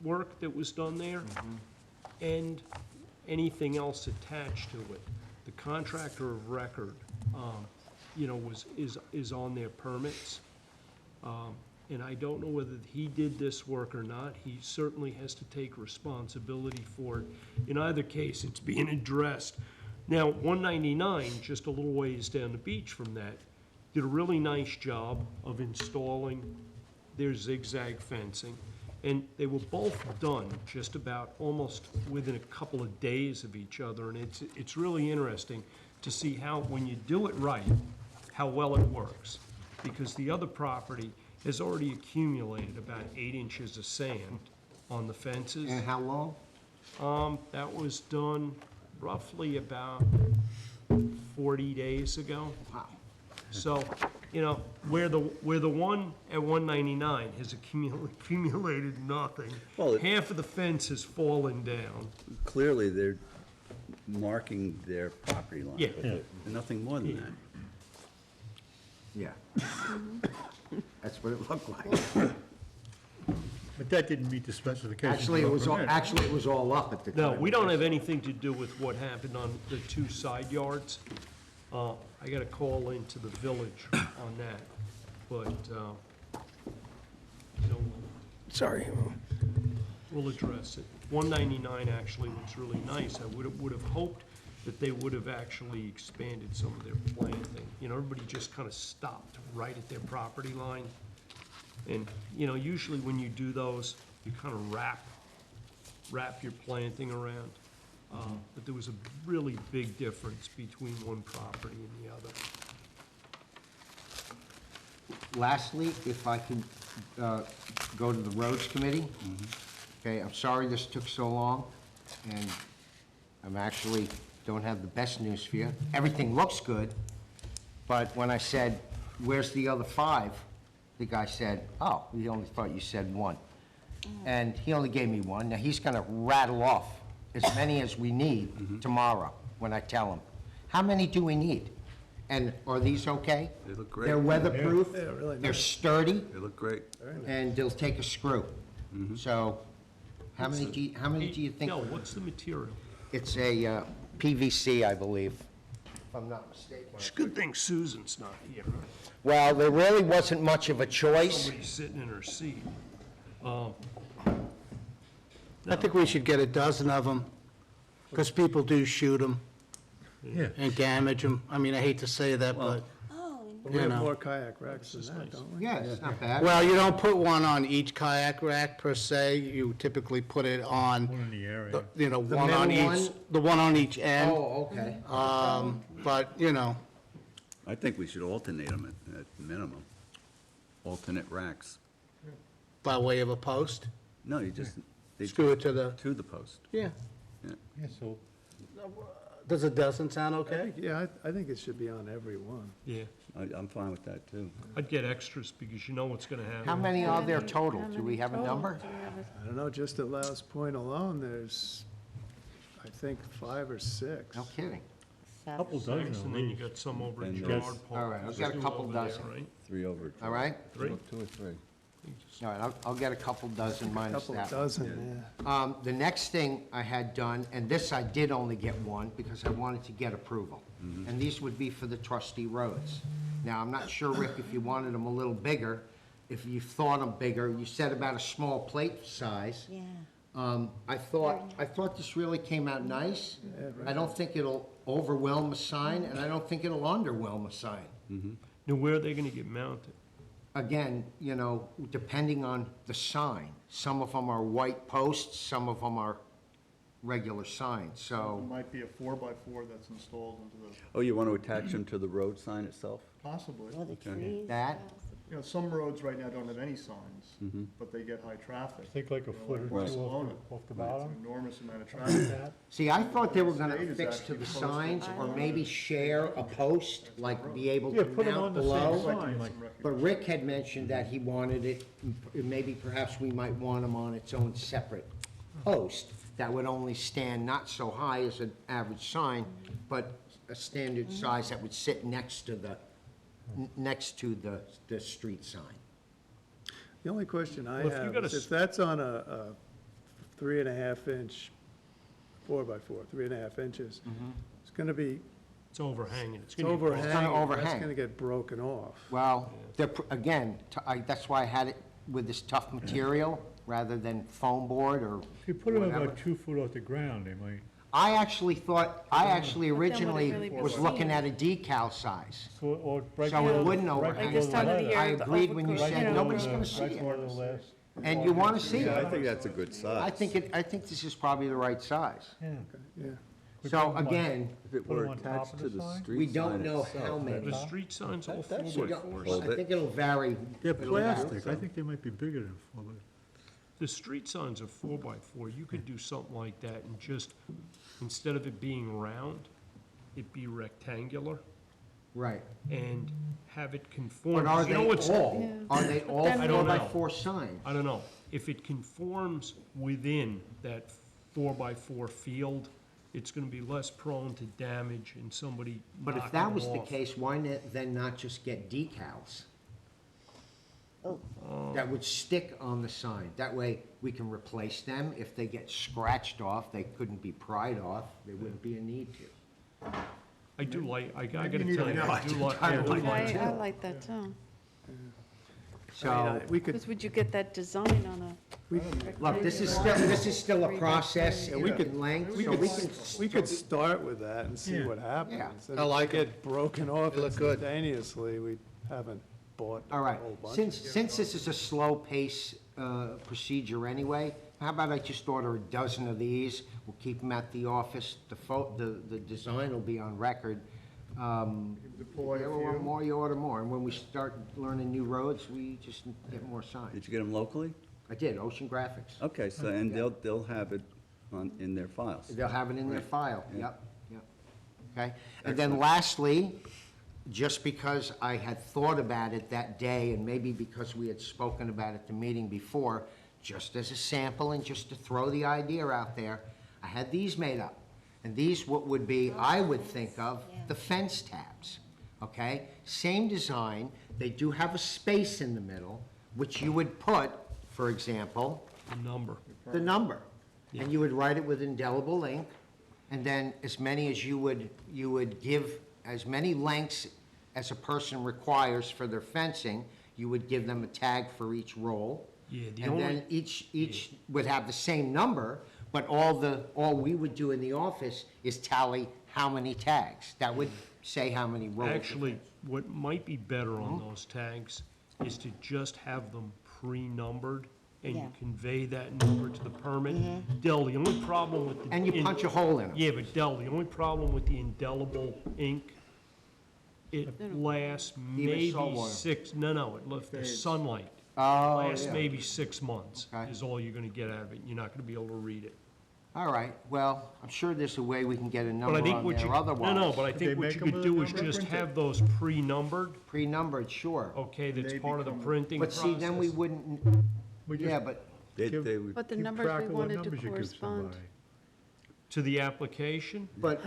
work that was done there, and anything else attached to it, the contractor of record, you know, is on their permits. And I don't know whether he did this work or not. He certainly has to take responsibility for it. In either case, it's being addressed. Now, 199, just a little ways down the beach from that, did a really nice job of installing their zigzag fencing. And they were both done just about almost within a couple of days of each other. And it's really interesting to see how, when you do it right, how well it works. Because the other property has already accumulated about 8 inches of sand on the fences. And how long? That was done roughly about 40 days ago. Wow. So, you know, where the one at 199 has accumulated nothing, Well, half of the fence has fallen down. Clearly, they're marking their property line. Yeah. with it. Nothing more than that. Yeah. That's what it looked like. But that didn't meet the specifications. Actually, it of a was, permit. actually, it was all up at the time. No, we don't have anything to do with what happened on the 2 side yards. I got a call into the village on that, but, you know, Sorry. we'll address it. 199 actually looks really nice. I would have hoped that they would have actually expanded some of their planting. You know, everybody just kind of stopped right at their property line. And, you know, usually when you do those, you kind of wrap your planting around. But there was a really big difference between one property and the other. Lastly, if I can go to the Roads Committee. Okay, I'm sorry this took so long, and I'm actually don't have the best news for you. Everything looks good, but when I said, where's the other 5? The guy said, oh, we only thought you said 1. And he only gave me 1. Now, he's gonna rattle off as many as we need tomorrow when I tell him. How many do we need? And are these okay? They look great. They're weatherproof, Yeah, really they're nice. sturdy, They look great. and they'll take a screw. So, how many do you think? No, what's the material? It's a PVC, I believe, if I'm not mistaken. It's a good thing Susan's not here. Well, there really wasn't much of a choice. Somebody's sitting in her seat. I think we should get a dozen of them, because people do shoot them Yeah. and damage them. I mean, I hate to say that, but, Oh, But we You have know. more kayak racks than that, don't we? Yeah, it's not bad. well, you don't put one on each kayak rack per se. You typically put it on, One in the area. you know, The one on middle each, one? the one on each end. Oh, okay. But, you know, I think we should alternate them at minimum. Alternate racks. by way of a post, No, you just, they screw it to the, to the post. yeah. Yeah, so Does a dozen sound okay? Yeah, I think it should be on every one. Yeah, I'm fine with that, too. I'd get extras because you know what's gonna happen. How many are there total? Do we have a number? I don't know, just at Last Point alone, there's, I think, 5 or 6. No kidding. couple dozen And at then you least. got some over at And Gerard yes. Park. All right, I've Just got a do couple over there, dozen. right? 3 over. All right? 3? 2 or 3. All right, I'll get a couple dozen minus Couple that. dozen, yeah. The next thing I had done, and this I did only get 1 because I wanted to get approval, and these would be for the Trustee Roads. Now, I'm not sure, Rick, if you wanted them a little bigger, if you thought them bigger, you said about a small plate size. yeah. I thought this really came out nice. I don't think it'll overwhelm a sign, and I don't think it'll underwhelm a sign. Now, where are they gonna get mounted? Again, you know, depending on the sign. Some of them are white posts, some of them are regular signs, It so, might be a 4x4 that's installed into the, Oh, you want to attach them to the road sign itself? possibly. Or the trees. that, You know, some roads right now don't have any signs, but they get high traffic. Think like a You know, foot or like two Barcelona. off the It's bottom. an enormous amount of traffic. See, I thought they were gonna State is fix to actually the close to signs, or the- maybe share a post, like be able Yeah, to put 'em on mount the same below. sign, like, But Rick had mentioned that he wanted it, maybe perhaps we might want them on its own separate post that would only stand not so high as an average sign, but a standard size that would sit next to the street sign. The only question I Well, if you have got is a if that's on a 3.5 inch, 4x4, 3.5 inches, it's gonna be, It's overhanging. it's gonna be close. overhanging, that's overhang. gonna get broken off. Well, again, that's why I had it with this tough material rather than foam board or If you put them whatever. about 2 foot off the ground, they might, I actually originally really be was seen? looking at a decal size. or right So it below, wouldn't right overhang. below Like this the time of the letter. year. I agreed when you overcoat, said know, nobody's the- gonna see Right it. below the last. And you wanna see Yeah, I it. think that's a good size. I think this is probably the right size. Yeah. Yeah. So again, If it Put 'em were on top attached of to the the sign? street we don't sign know itself, how many. The street signs all That 4 should by 4s. hold I it. think it'll vary. They're It'll vary. plastic, I think they might be bigger than 4 by. The street signs are 4 by 4. You could do something like that and just, instead of it being round, it be rectangular Right. and have it conform. But are You know they what's- are they all then- I don't know. 4x4 signs? I don't know. If it conforms within that 4 by 4 field, it's gonna be less prone to damage and somebody But if knocking that them was the off. case, why then not just get decals? That would stick on the sign. That way, we can replace them. If they get scratched off, they couldn't be pried off. There wouldn't be a need to. I do like, I gotta need tell a you, new I do like, I do like like that. I like that too. So, We could, Because would you get that design on a? look, this is still a process in length, so we could start with that and see Yeah. what happens. I like it. Get broken off They look good. instantaneously, we haven't bought a All right, whole bunch. since this is a slow pace procedure anyway, how about I just order a dozen of these? We'll keep them at the office. The design will be on record. Deploy a You order few. more, you order more, and when we start learning new roads, we just get more signs. Did you get them locally? I did, Ocean Graphics. Okay, so, and they'll have it in their files. They'll have it in their Right. file, Yeah. yep. Okay, and then lastly, just because I had thought about it that day, and maybe because we had spoken about it at the meeting before, just as a sample and just to throw the idea out there, I had these made up. And these what would be, I would think of, the fence tabs, okay? Same design, they do have a space in the middle, which you would put, for example, the number. the number. And you would write it with indelible ink, and then as many as you would give, as many lengths as a person requires for their fencing, you would give them a tag for each roll. Yeah, the And only, then each would have the same number, but all we would do in the office is tally how many tags. That would say how many rolls. of actually, fence. what might be better on those tags is to just have them pre-numbered and you Yeah. convey that number to the permit. Dell, the only problem with the. And you punch a hole in them. Yeah, but Dell, the only problem with the indelible ink, it lasts maybe saltwater. it left the sunlight. Oh, Lasts yeah. maybe 6 months Okay. is all you're gonna get out of it. You're not gonna be able to read it. All right, well, I'm sure there's a way we can get a But number I think on what you, there otherwise. no, but I They think what make you 'em could with a do is number? just have those pre-numbered, Pre-numbered, sure. okay, that's They part of the become- printing But process. see, then we wouldn't, We just yeah, but, They Give- would, But the keep numbers track we of what wanted to numbers you give correspond. somebody. To the application, but,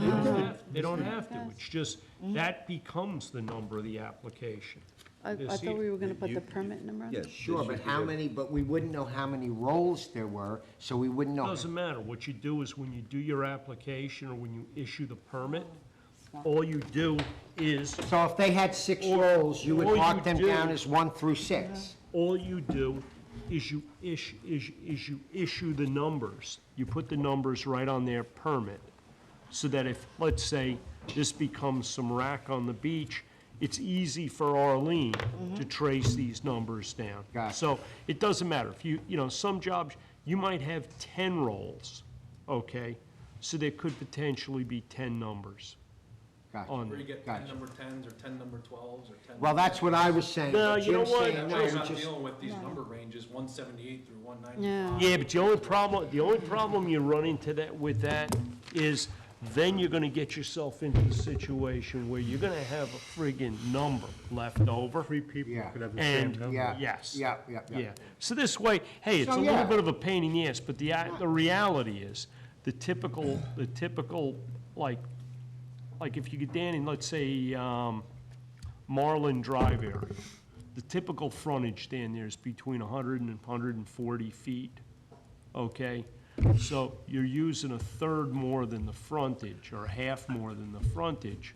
they don't have to, it's just, that becomes the number of the application. I Yes, thought we were gonna put you- the permit number on yes. it. sure, but how many, but we wouldn't know how many rolls there were, so we wouldn't know. Doesn't matter, what you do is when you do your application or when you issue the permit, all you do is, So if they had 6 rolls, you would all you mark them do- down as 1 through 6. all you do is you issue the numbers. You put the numbers right on their permit, so that if, let's say, this becomes some rack on the beach, it's easy for Arlene to trace these numbers down. Gotcha. So it doesn't matter. If you know, some jobs, you might have 10 rolls, okay? So there could potentially be 10 numbers. Gotcha. on. Where you get Gotcha. 10 number 10s or 10 number 12s or 10. Well, that's what I was saying. No, but you know Jim's what? saying, Now no, you're we not just- dealing with these number ranges, 178 through 195. Yeah. Yeah, but the only problem you run into with that is then you're gonna get yourself into a situation where you're gonna have a friggin' number left over. Three people Yeah. could have the same And, number. Yeah. yes. Yeah, yeah, yeah. Yeah, so this way, hey, it's So, a little yeah. bit of a pain in the ass, but the reality is, the typical, like if you get down in, let's say, Marlin Drive area, the typical frontage down there is between 100 and 140 feet, okay? So you're using a third more than the frontage, or half more than the frontage.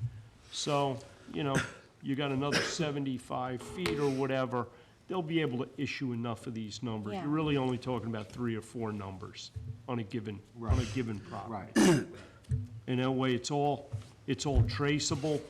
So, you know, you got another 75 feet or whatever, they'll be able to issue enough of these numbers. Yeah. You're really only talking about 3 or 4 numbers on a given property. Right. And that way, it's all traceable.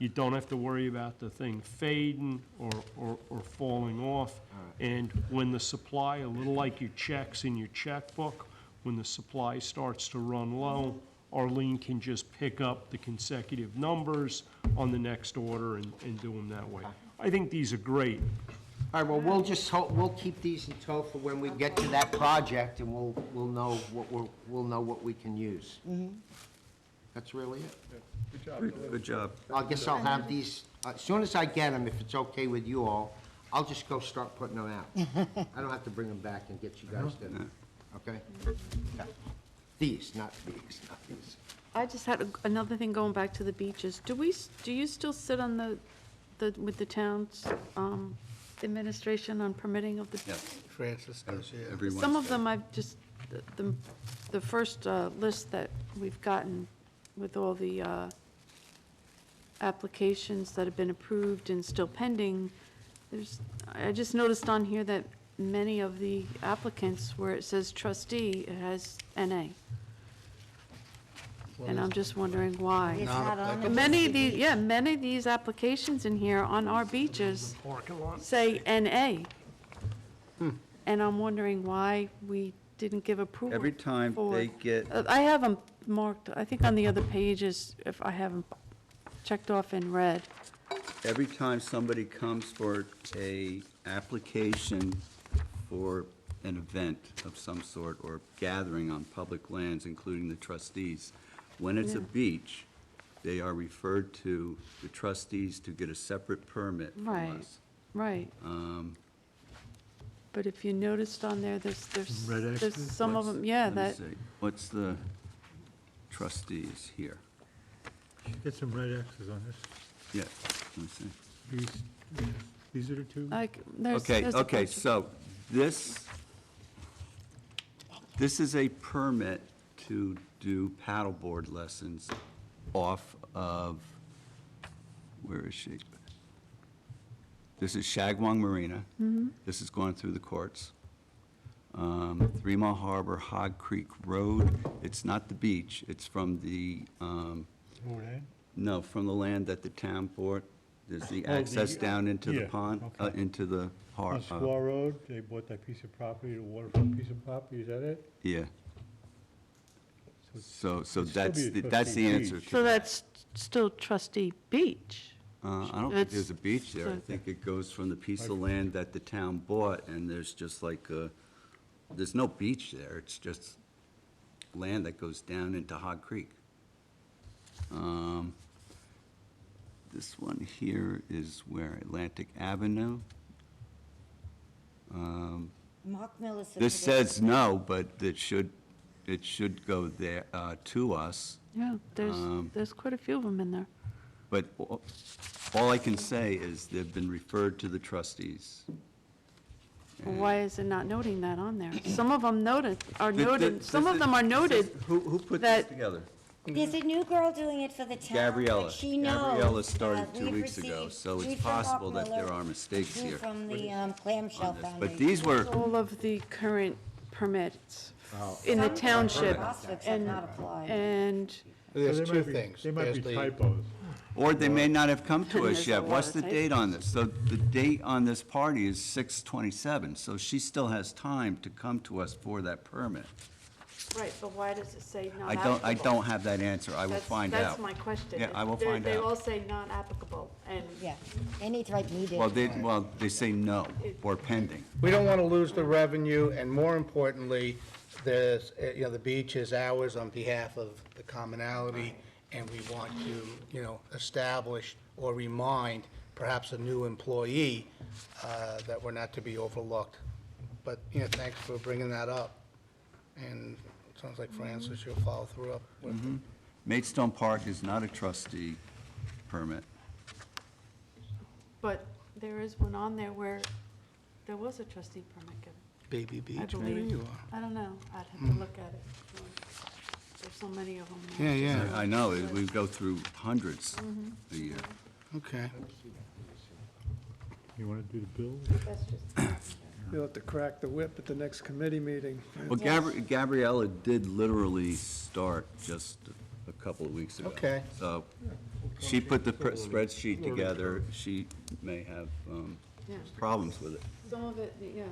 You don't have to worry about the thing fading or falling off. And when the supply, a little like your checks in your checkbook, when the supply starts to run low, Arlene can just pick up the consecutive numbers on the next order and do them that way. I think these are great. All right, well, we'll keep these in tow for when we get to that project, and we'll know what we can use. That's really it. Good job. I guess I'll have these, as soon as I get them, if it's okay with you all, I'll just go start putting them out. I don't have to bring them back and get you guys to, okay? Okay. These, not these. I just had another thing going back to the beaches. Do you still sit on with the town's administration on permitting of the? Yes, Francis does, yeah. every Some of Wednesday. them I've just, the first list that we've gotten with all the applications that have been approved and still pending, I just noticed on here that many of the applicants, where it says trustee, it has NA. And I'm just wondering why. It's not on the Many of list. these, many of these applications in here on our beaches Parking lot. say NA. And I'm wondering why we didn't give approval. Every time for- they get, I have them marked, I think on the other pages, if I have them checked off in red. every time somebody comes for a application for an event of some sort or gathering on public lands, including the trustees, when it's a Yeah. beach, they are referred to the trustees to get a separate permit from Right. us. Right. But if you noticed on there, there's Red there's X's? some of them, yeah, Let me that, see. What's the trustees here? Get some red X's on this. Yeah, let me see. These are the two? like, there's. Okay, there's a okay, bunch of- so this is a permit to do paddleboard lessons off of, where is she? This is Shagwong Marina. This is going through the courts. 3 Mile Harbor, Hog Creek Road. It's not the beach, it's from the, no, from the land that the town bought. There's the access down into the yeah, pond, okay. into the On Squaw Road, they bought that piece of property, the waterfront piece of property, is that it? Yeah. So it'd still that's, be a that's the trustee answer beach. to So that. that's still trustee beach. I don't think It's- there's a beach there. I so- think it goes from the piece of land that the town bought, and there's just like there's no beach there. It's just land that goes down into Hog Creek. This one here is where, Atlantic Avenue? Mark Miller said. This says no, but it should go there, to us. Yeah, there's quite a few of them in there. But all I can say is they've been referred to the trustees. Why is it not noting that on there? Some of them are The- noted, some of them are noted. Who put this that- together? There's a new girl doing it for the town. Gabriella. but she knows. Gabriella started 2 we've weeks ago, received so two it's from Mark possible that there Miller, are mistakes two here. from the Clamshell on this. Foundation. But these were, All of the current permits in the township. Prospects have not applied. And There's So they two might be- things. They might There's be the- typos. or they may not have come to us There's a yet. lot What's of the typos. date on this? So the date on this party is 6/27, so she still has time to come to us for that permit. Right, but why does it say I non-applicable? don't have that answer. I will That's- find out. That's my question. Yeah, I will They- find They all out. say non-applicable, and Yeah, they need to write needed. Well, they say no, or pending. We don't want to lose the revenue, and more importantly, there's, the beach is ours on behalf of the commonality, and we want to, establish or remind perhaps a new employee that we're not to be overlooked. But, thanks for bringing that up. And it sounds like Francis, you'll follow through up with it. Maidstone Park is not a trustee permit. but there is one on there where there was a trustee permit given. Baby I Beach, maybe, believe. or? I don't know. I'd have to look at it. There's so many of them now. Yeah. I know, we go through hundreds a year. Okay. You want to do the bills? That's just. You'll have to crack the whip at the next committee meeting. Well, Gabriella did literally start just a couple of weeks ago. Okay. So she put the spreadsheet together. She may have Yeah. problems with it. Some of it, yeah,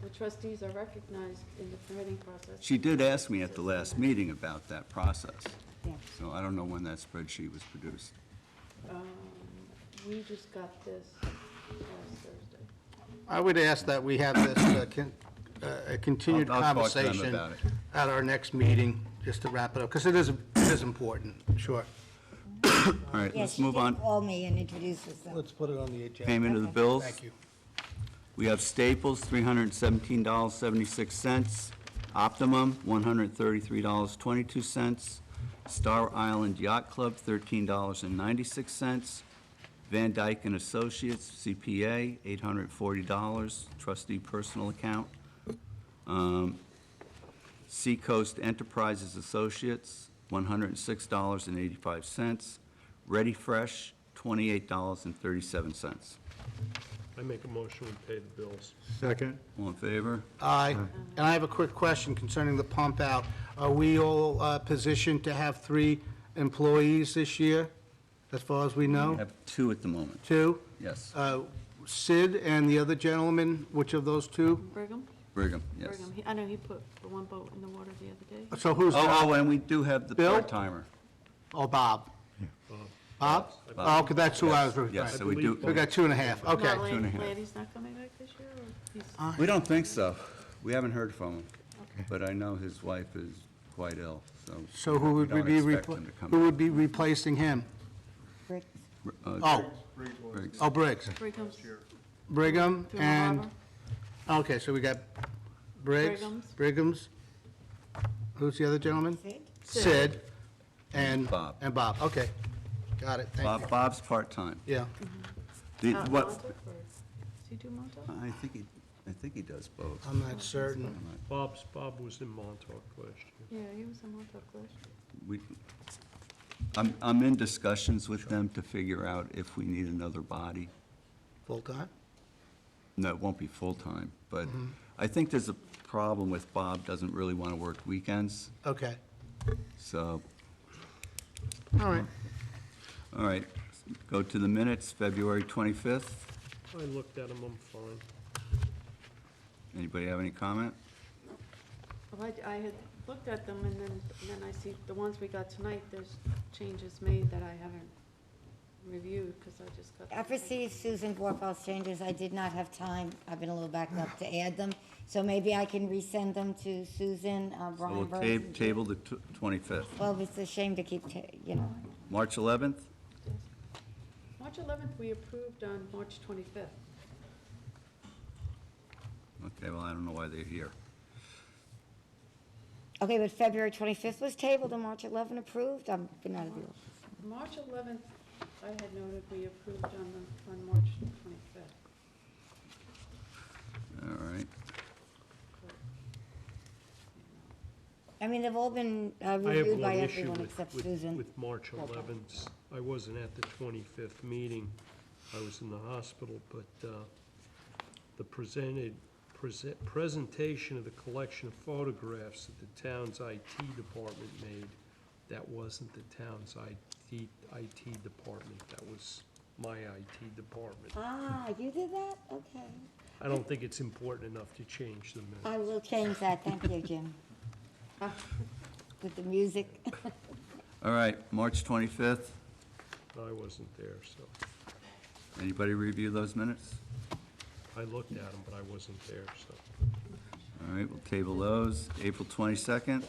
the trustees are recognized in the permitting process. She did ask me at the last meeting about that process. Yeah. So I don't know when that spreadsheet was produced. We just got this last Thursday. I would ask that we have this a continued I'll talk to them conversation about it. at our next meeting, just to wrap it up, because it is important, sure. All right, Yeah, let's she move did on. call me and introduce herself. Let's put it on the agenda. Payment of the bills. Thank you. We have Staples, $317.76. Optimum, $133.22. Star Island Yacht Club, $13.96. Van Dyke and Associates, CPA, $840, trustee personal account. Seacoast Enterprises Associates, $106.85. Ready Fresh, $28.37. I make a motion we pay the bills. Second? All in favor? Aye. And I have a quick question concerning the pump out. Are we all positioned to have 3 employees this year, as far as we We know? have 2 at the moment. 2? Yes. Sid and the other gentleman, which of those 2? Brigham? Brigham, yes. Brigham. I know he put the one boat in the water the other day. So who's, Oh, and we do have the Bill? part-timer. oh, Bob? Bob? Oh, okay, that's who I was referring Yes, to. so we do, We got 2.5, okay. Not 2.5. Landy's not coming back this year, or he's? we don't think so. We haven't heard from him. But I know his wife is quite ill, so. So who would we don't be, expect him to come who would be replacing him? Bricks. Oh, Briggs. oh, Briggs. Brigham's Brigham through the and, harbor. okay, so we got Briggs, Brigham's. Who's the other gentleman? Sid? Sid. And? Bob. And Bob, okay. Got it, thank you. Bob's part-time. Yeah, Montauk, What, or does he do Montauk? I think he does both. I'm not certain. Bob was in Montauk last year. Yeah, he was in Montauk last year. We, I'm in discussions with them to figure out if we need another body. Full-time? No, it won't be full-time, but I think there's a problem with Bob doesn't really want to work weekends, Okay, so, all right. all right, go to the minutes, February 25th. I looked at them, I'm fine. Anybody have any comment? Well, I had looked at them, and then I see the ones we got tonight, there's changes made that I haven't reviewed, because I just got. I've received Susan Borfell's changes. I did not have time, I've been a little backed up to add them. So maybe I can resend them to Susan, So Brian we'll Burns. and table the 25th. Well, it's a shame to keep, March 11th? March 11th, we approved on March 25th. Okay, well, I don't know why they're here. Okay, but February 25th was tabled and March 11 approved? I've been out of the office. March 11th, I had noted we approved on March 25th. All right. I mean, they've all been I have reviewed by one issue everyone with, except with, Susan. with March 11th. I wasn't at the 25th meeting. I was in the hospital, but the presentation of the collection of photographs that the town's IT department made, that wasn't the town's IT department. That was my IT department. Ah, you did that? Okay. I don't think it's important enough to change the minutes. I will change that, thank you, Jim. with the music. All right, March 25th. I wasn't there, so Anybody review those minutes? I looked at them, but I wasn't there, so. All right, we'll table those. April 22nd.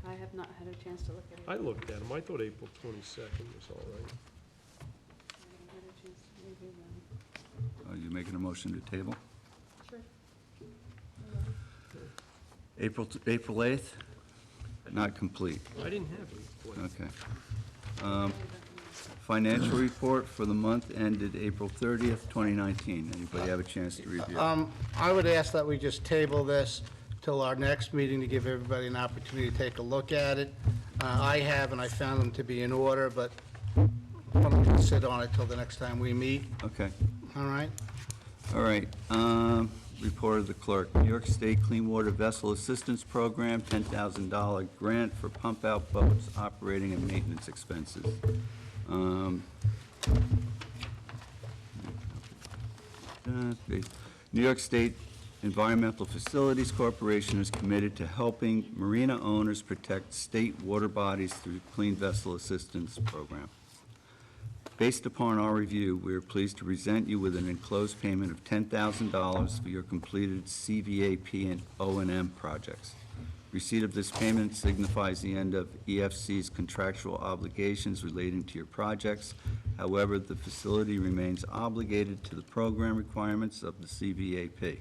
I have not had a chance to look at it. I looked at them. I thought April 22nd was all right. I haven't had a chance to review them. Are you making a motion to table? Sure. April 8th? Not complete. I didn't have a report. Okay. Financial report for the month ended April 30th, 2019. Anybody have a chance to review? I would ask that we just table this till our next meeting to give everybody an opportunity to take a look at it. I have, and I found them to be in order, but why don't we sit on it till the next time we meet, Okay. all right? All right, report of the clerk. New York State Clean Water Vessel Assistance Program, $10,000 grant for pump-out boats, operating and maintenance expenses. New York State Environmental Facilities Corporation is committed to helping marina owners protect state water bodies through the Clean Vessel Assistance Program. Based upon our review, we are pleased to present you with an enclosed payment of $10,000 for your completed CVAP and O&M projects. Receipt of this payment signifies the end of EFC's contractual obligations relating to your projects. However, the facility remains obligated to the program requirements of the CVAP.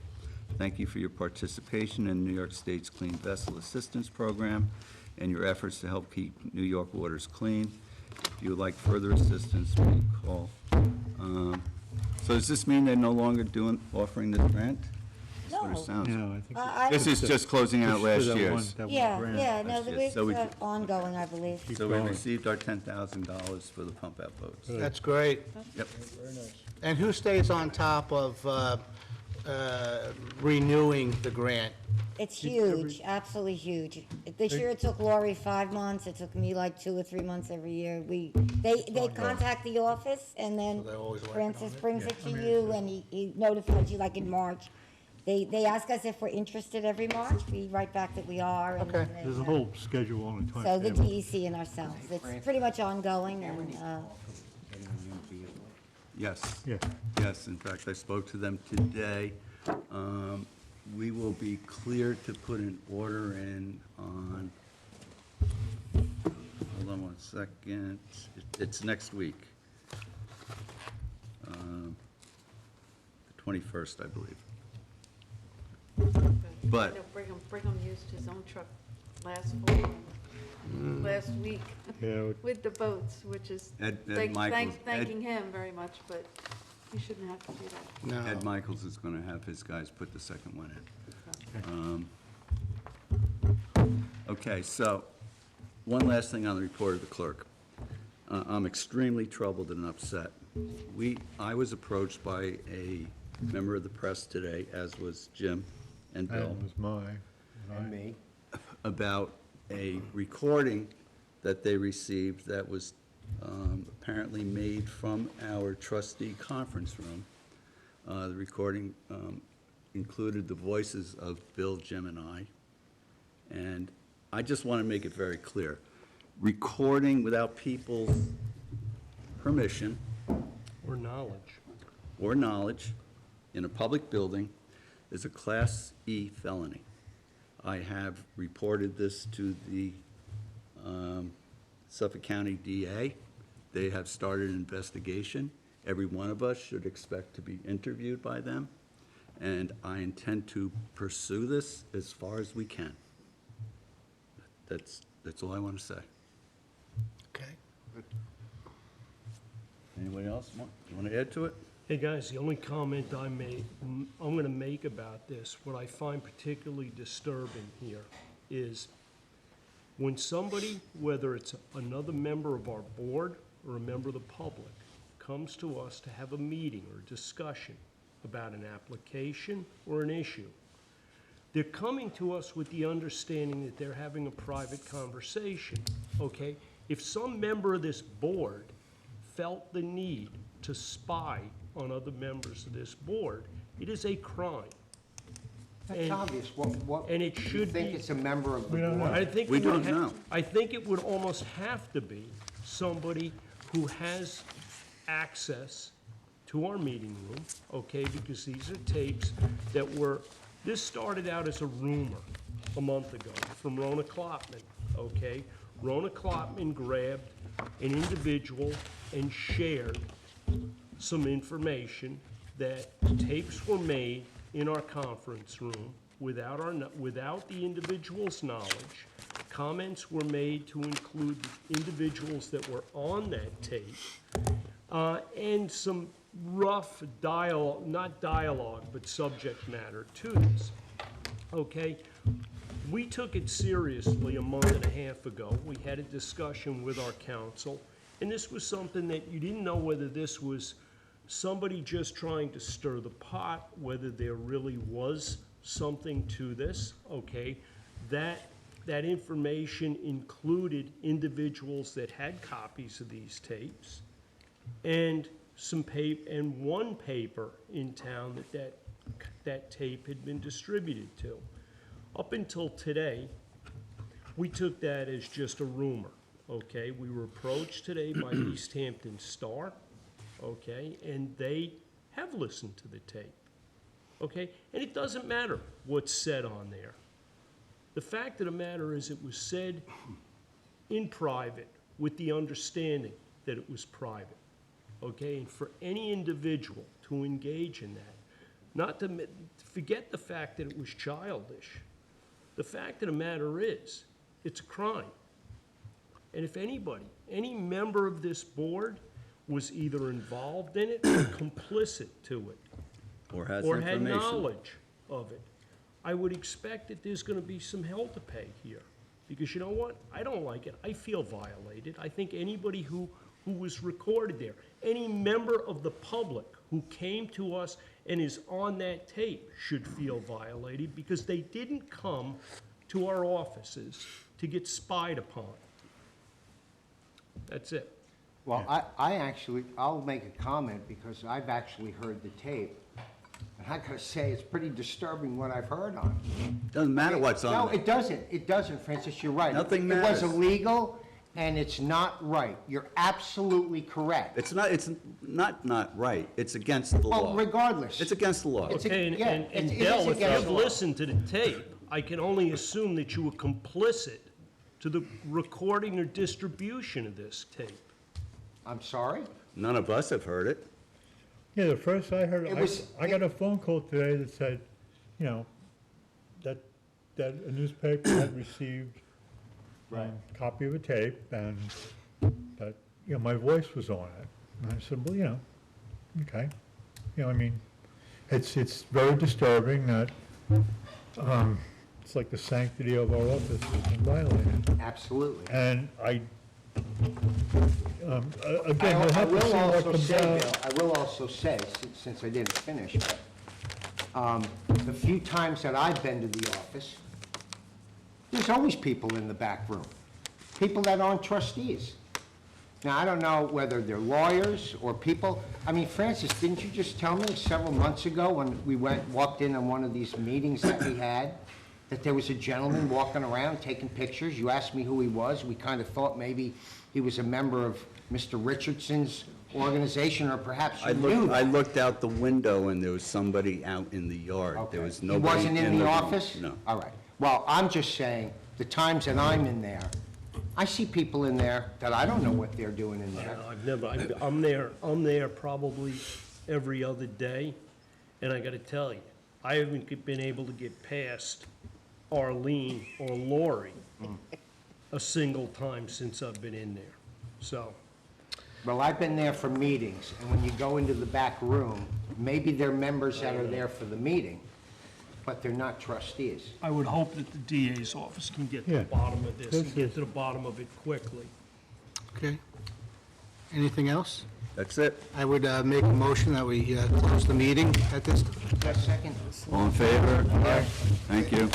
Thank you for your participation in New York State's Clean Vessel Assistance Program and your efforts to help keep New York waters clean. If you would like further assistance, please call. So does this mean they're no longer offering this grant? That's what it No. sounds No, like. I think I- This is just closing out last year's. Yeah, yeah, no, That's the it. So we week's ongoing, I believe. So we received our $10,000 for the pump-out boats. That's great. Yep. And who stays on top of renewing the grant? It's huge, absolutely huge. This year it took Lori 5 months, it took me like 2 or 3 months every year. They contact the office, and then So they're always working Francis on it? brings it to you, and he notifies you like in March. They ask us if we're interested every March, we write back that we are. and Okay. then, There's a whole schedule on the So the timetable. DEC and ourselves, it's pretty much ongoing, and, Yes. Yeah. Yes, in fact, I spoke to them today. We will be cleared to put an order in on, hold on 1 second, it's next week. The 21st, I believe. But- I know Brigham used his own truck last week Yeah, with the boats, which is Ed thanking Michaels, him very much, but you shouldn't have to do that. No. Ed Michaels is going to have his guys put the second one in. Okay, so, one last thing on the report of the clerk. I'm extremely troubled and upset. I was approached by a member of the press today, as was Jim and Bill, that was mine. And me. about a recording that they received that was apparently made from our trustee conference room. The recording included the voices of Bill, Jim, and I. And I just want to make it very clear. Recording without people's permission Or knowledge. or knowledge in a public building is a Class E felony. I have reported this to the Suffolk County DA. They have started an investigation. Every one of us should expect to be interviewed by them, and I intend to pursue this as far as we can. That's all I want to say. Okay. Anybody else want to add to it? Hey, guys, the only comment I'm going to make about this, what I find particularly disturbing here is when somebody, whether it's another member of our board or a member of the public, comes to us to have a meeting or discussion about an application or an issue, they're coming to us with the understanding that they're having a private conversation, okay? If some member of this board felt the need to spy on other members of this board, it is a crime. That's And- obvious. What, and it you should think be- it's a member of the We don't board? I think We it would don't know. I think it would almost have to be somebody who has access to our meeting room, okay? Because these are tapes that this started out as a rumor a month ago from Rona Klopman, okay? Rona Klopman grabbed an individual and shared some information that tapes were made in our conference room without the individual's knowledge. Comments were made to include the individuals that were on that tape, and some rough dialogue, not dialogue, but subject matter to this. Okay? We took it seriously a month and a half ago. We had a discussion with our council, and this was something that you didn't know whether this was somebody just trying to stir the pot, whether there really was something to this, okay? That information included individuals that had copies of these tapes, and one paper in town that tape had been distributed to. Up until today, we took that as just a rumor, okay? We were approached today by the East Hampton Star, okay? And they have listened to the tape, okay? And it doesn't matter what's said on there. The fact of the matter is it was said in private with the understanding that it was private, okay? And for any individual to engage in that, not to forget the fact that it was childish. The fact of the matter is, it's a crime. And if anybody, any member of this board was either involved in it or complicit to it, Or has or had information. knowledge of it, I would expect that there's gonna be some hell to pay here. Because you know what? I don't like it. I feel violated. I think anybody who was recorded there, any member of the public who came to us and is on that tape should feel violated because they didn't come to our offices to get spied upon. That's it. Well, I'll make a comment because I've actually heard the tape. And I gotta say, it's pretty disturbing what I've heard on it. Doesn't matter what's on No, there. it doesn't, Francis, you're right. Nothing It was matters. illegal, and it's not right. You're absolutely correct. It's not right. It's against the law. Well, regardless. It's against the law. It's a- Okay, and yeah, and it is Del, if against you've the law. listened to the tape, I can only assume that you were complicit to the recording or distribution of this tape. I'm sorry? None of us have heard it. Yeah, the first I heard, It was- I got a phone call today that said, you know, that a newspaper had received a copy of a tape and that, you know, my voice was on it. And I said, well, you know, okay. You know, I mean, it's very disturbing that, it's like the sanctity of our office has been violated. Absolutely. And again, I we'll have to will see what also comes say, out. Bill, I will also say, since I didn't finish, but the few times that I've been to the office, there's always people in the back room, people that aren't trustees. Now, I don't know whether they're lawyers or people, I mean, Francis, didn't you just tell me several months ago when we walked in on one of these meetings that we had, that there was a gentleman walking around taking pictures? You asked me who he was. We kind of thought maybe he was a member of Mr. Richardson's organization, or perhaps you knew I that. looked out the window and there was somebody out in the yard. There was He nobody wasn't in the room. office? No. All right. Well, I'm just saying, the times that I'm in there, I see people in there that I don't know what they're doing in there. I'm there probably every other day, and I gotta tell you, I haven't been able to get past Arlene or Lori a single time since I've been in there, so. Well, I've been there for meetings, and when you go into the back room, maybe they're members that are there for the meeting, but they're not trustees. I would hope that the DA's office can get to Yeah. the bottom of this, and This get is- to the bottom of it quickly. Okay. Anything else? That's it. I would make a motion that we close the meeting at this. Second? All in favor? Thank you.